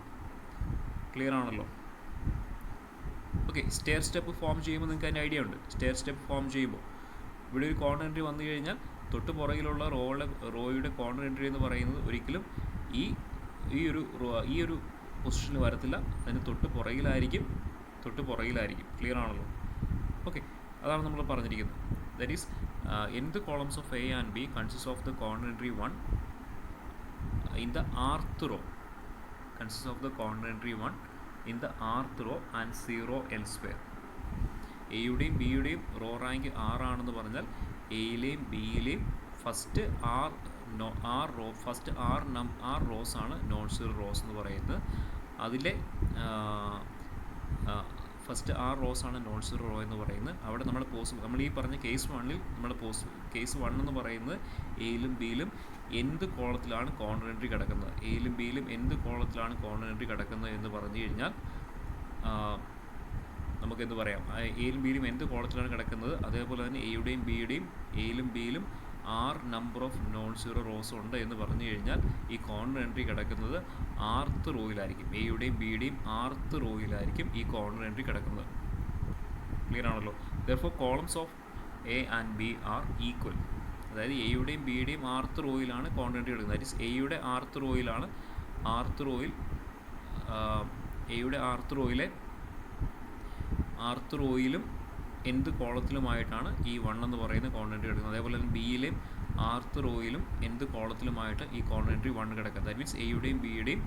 Speaker 1: ഓക്കെ, സ്റ്റെയർ സ്റ്റെപ്പ് ഫോം ചെയ്യുമ്പോൾ നിങ്ങൾക്ക് അതിൻ്റെ ഐഡിയ ഉണ്ട്. സ്റ്റെയർ സ്റ്റെപ്പ് ഫോം ചെയ്യുമ്പോൾ ഇവിടെ ഒരു കോർണർ എൻട്രി വന്നു കഴിഞ്ഞാൽ തൊട്ട് പുറകിലുള്ള റോയുടെ കോർണർ എൻട്രി എന്ന് പറയുന്നത് ഒരിക്കലും ഈ ഒരു പൊസിഷനിൽ വരത്തില്ല. അതിന് തൊട്ട് പുറകിലായിരിക്കും. ക്ലിയർ ആണല്ലോ. ഓക്കെ, അതാണ് നമ്മൾ പറഞ്ഞിരിക്കുന്നത്. That is nth columns of A and B consist of the coordinate 1 in the rth row, consists of the coordinate 1 in the rth row and 0 elsewhere. എയുടെയും ബിയുടെയും റോ റാങ്ക് 6 ആണെന്ന് പറഞ്ഞാൽ എയിലെയും ബിയിലെയും ഫസ്റ്റ് ആർ റോസ് ആണ് non zero rows എന്ന് പറയുന്നത്. അതിലെ first R rose ആണ് non zero raw എന്ന് പറയുന്നത്. അവിടെ നമ്മൾ ഈ പറഞ്ഞ കേസ് 1-ൽ കേസ് 1 എന്ന് പറയുന്നത് എയിലും ബിയിലും എന്ത് കോളത്തിലാണ് കോർഡിനേറ്ററി കിടക്കുന്നത്, എയിലും ബിയിലും എന്ത് കോളത്തിലാണ് കോർഡിനേറ്ററി കിടക്കുന്നത് എന്ന് പറഞ്ഞു കഴിഞ്ഞാൽ നമുക്കെന്ത് പറയാം, എയിലും ബിയിലും എന്ത് കോളത്തിലാണ് കിടക്കുന്നത്. അതേപോലെ തന്നെ എയുടെയും ബിയുടെയും എയിലും ബിയിലും 6 number of non zero rows ഉണ്ട് എന്ന് പറഞ്ഞു കഴിഞ്ഞാൽ ഈ കോർണർ എൻട്രി കിടക്കുന്നത് ആർത്ത് റോയിലായിരിക്കും. എയുടെയും ബിയുടെയും ആർത്ത് റോയിലായിരിക്കും ഈ കോർണർ എൻട്രി കിടക്കുന്നത്. ക്ലിയർ ആണല്ലോ. Therefore columns of A and B are equal. അതായത് എയുടെയും ബിയുടെയും ആർത്ത് റോയിലാണ് കോർണർ എൻട്രി കിടക്കുന്നത്. ദാറ്റ് ഈസ് എയുടെ ആർത്ത് റോയിലാണ് എയുടെ ആർത്ത് റോയിലും എന്ത് കോളത്തിലുമായിട്ടാണ് ഈ 1 എന്ന് പറയുന്ന കോർഡിനേറ്റ് കിടക്കുന്നത്. അതേപോലെ തന്നെ ബിയിലെയും ആർത്ത് റോയിലും എന്ത് കോളത്തിലുമായിട്ട് ഈ കോർഡിനേറ്റ് 1 കിടക്കുന്നത്. ദാറ്റ് മീൻസ് എയുടെയും ബിയുടെയും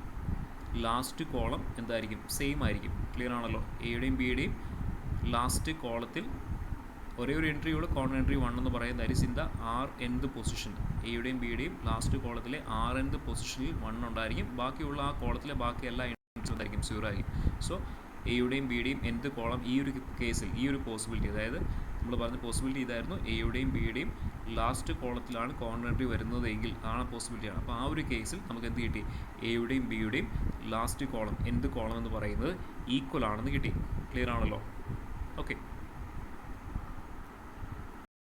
Speaker 1: ലാസ്റ്റ് കോളം എന്തായിരിക്കും, സെയിം ആയിരിക്കും. ക്ലിയർ ആണല്ലോ. എയുടെയും ബിയുടെയും ലാസ്റ്റ് കോളത്തിൽ ഒരേ ഒരു എൻട്രിയുള്ള കോർഡിനേറ്റ് 1 എന്ന് പറയുന്നത്. That is in the R എന്ത് പൊസിഷൻ. എയുടെയും ബിയുടെയും ലാസ്റ്റ് കോളത്തിലെ ആർ എന്ത് പൊസിഷനിൽ 1 ഉണ്ടായിരിക്കും. ബാക്കിയുള്ള ആ കോളത്തിലെ ബാക്കി എല്ലാ എൻട്രീസും എന്തായിരിക്കും, 0 ആയിരിക്കും. സോ എയുടെയും ബിയുടെയും എന്ത് കോളം ഈ ഒരു കേസിൽ, ഈ ഒരു പോസിബിലിറ്റി, അതായത് നമ്മൾ പറഞ്ഞ പോസിബിലിറ്റി ഇതായിരുന്നു, എയുടെയും ബിയുടെയും ലാസ്റ്റ് കോളത്തിലാണ് കോർഡിനേറ്റ് വരുന്നത് എങ്കിൽ ആ പോസിബിലിറ്റിയാണ്. അപ്പോൾ ആ ഒരു കേസിൽ നമുക്ക് എന്ത് കിട്ടി, എയുടെയും ബിയുടെയും ലാസ്റ്റ് കോളം എന്ത് കോളം എന്ന് പറയുന്നത് ഈക്വൽ ആണെന്ന് കിട്ടി. ക്ലിയർ ആണല്ലോ. ഓക്കെ.